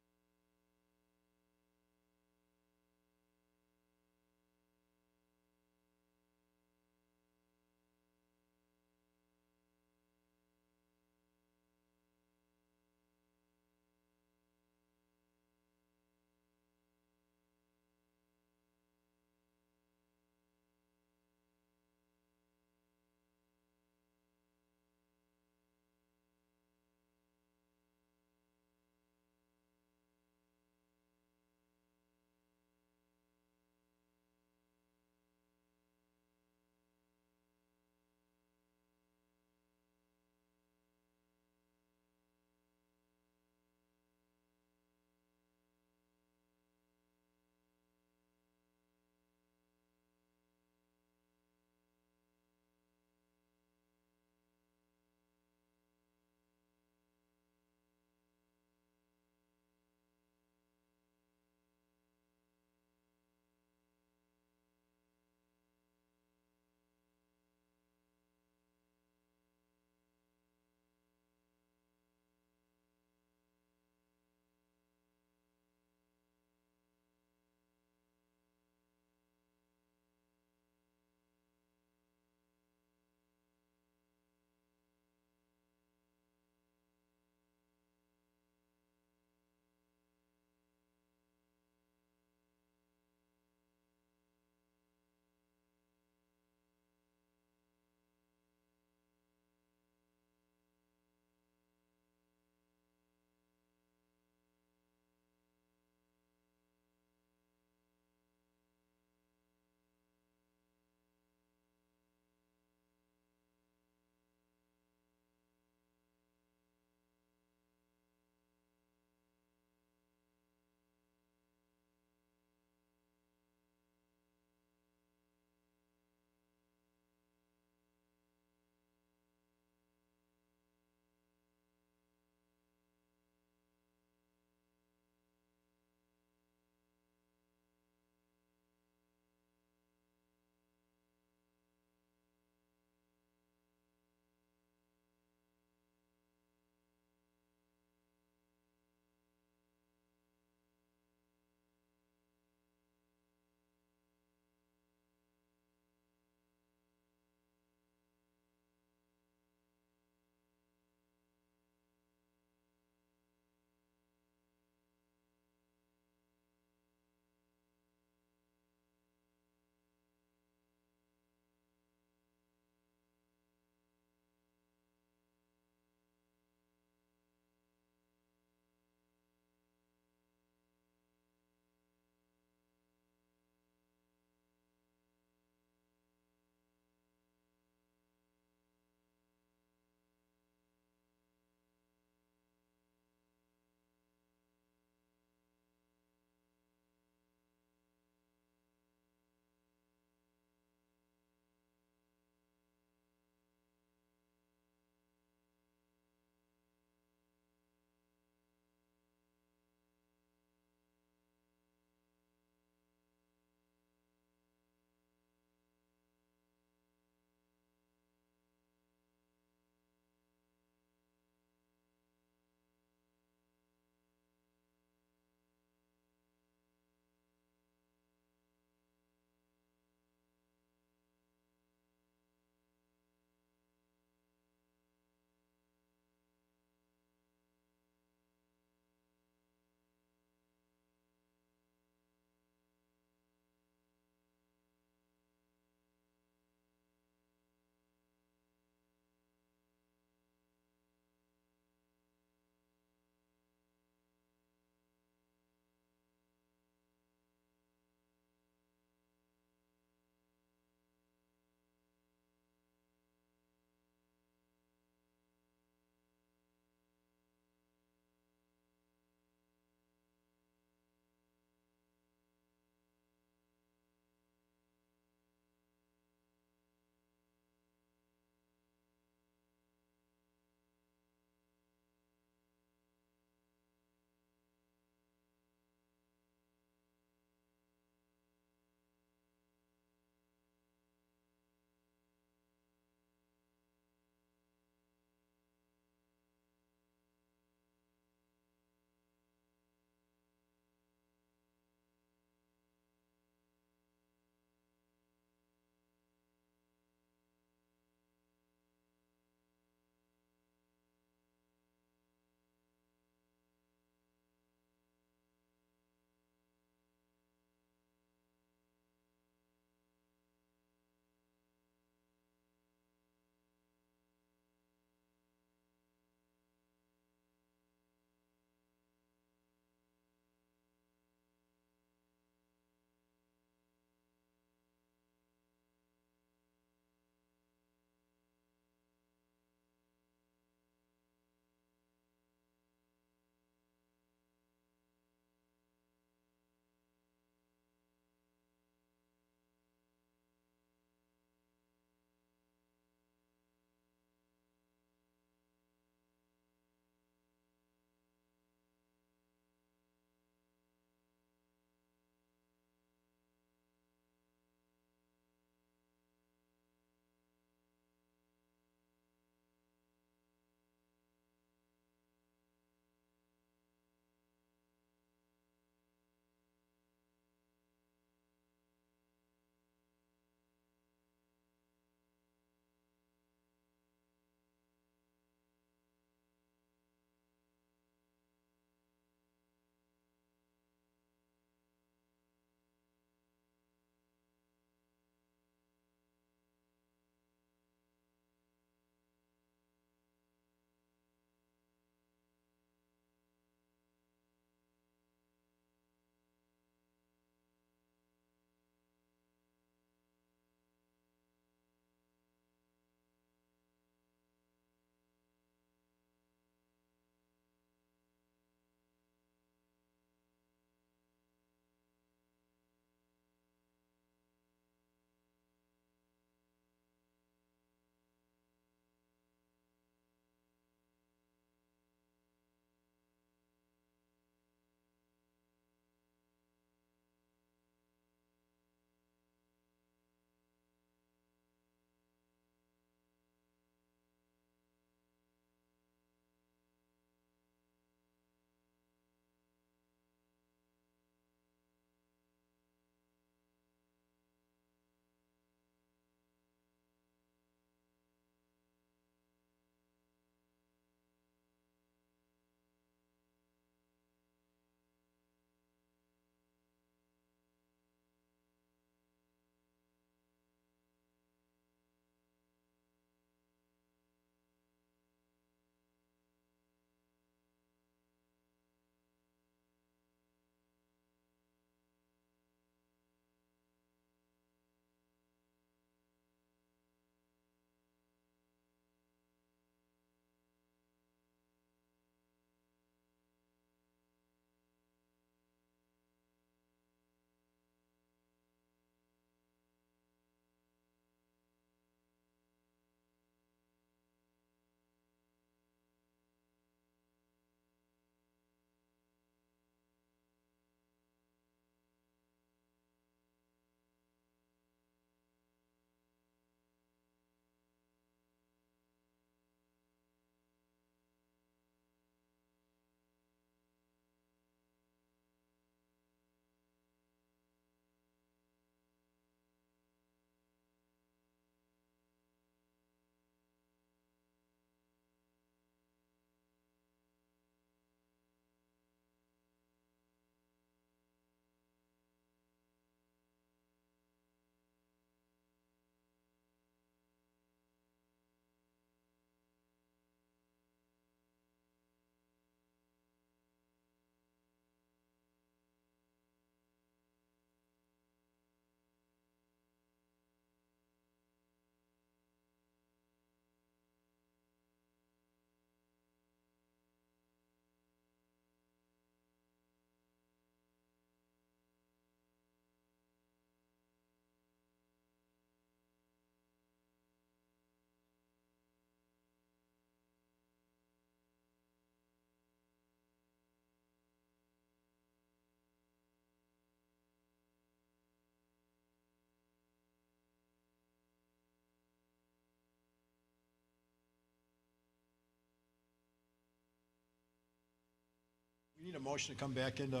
We need a motion to come back into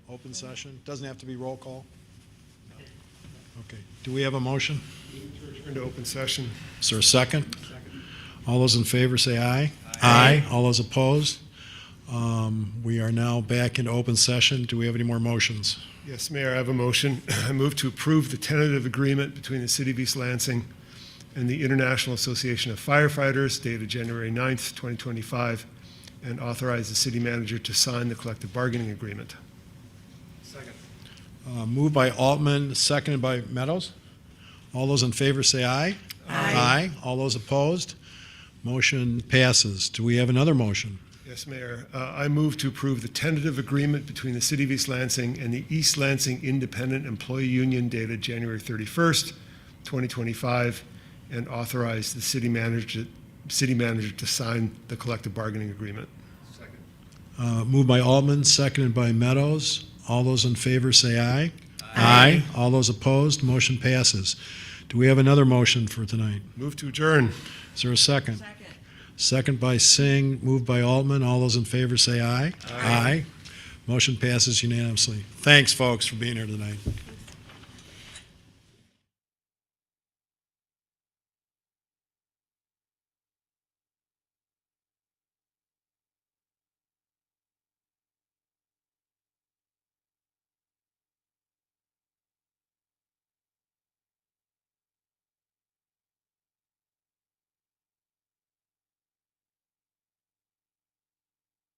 open session. Doesn't have to be roll call. Okay. Do we have a motion? Return to open session. Is there a second? All those in favor say aye. Aye. All those opposed? We are now back into open session. Do we have any more motions? Yes, Mayor, I have a motion. I move to approve the tentative agreement between the City of East Lansing and the International Association of Firefighters dated January 9th, 2025, and authorize the city manager to sign the collective bargaining agreement. Moved by Altman, seconded by Meadows. All those in favor say aye. Aye. All those opposed? Motion passes. Do we have another motion? Yes, Mayor. I move to approve the tentative agreement between the City of East Lansing and the East Lansing Independent Employee Union dated January 31st, 2025, and authorize the city manager to sign the collective bargaining agreement. Moved by Altman, seconded by Meadows. All those in favor say aye. Aye. All those opposed? Motion passes. Do we have another motion for tonight? Move to adjourn. Is there a second? Second by Singh, moved by Altman. All those in favor say aye. Aye. Motion passes unanimously. Thanks, folks, for being here tonight.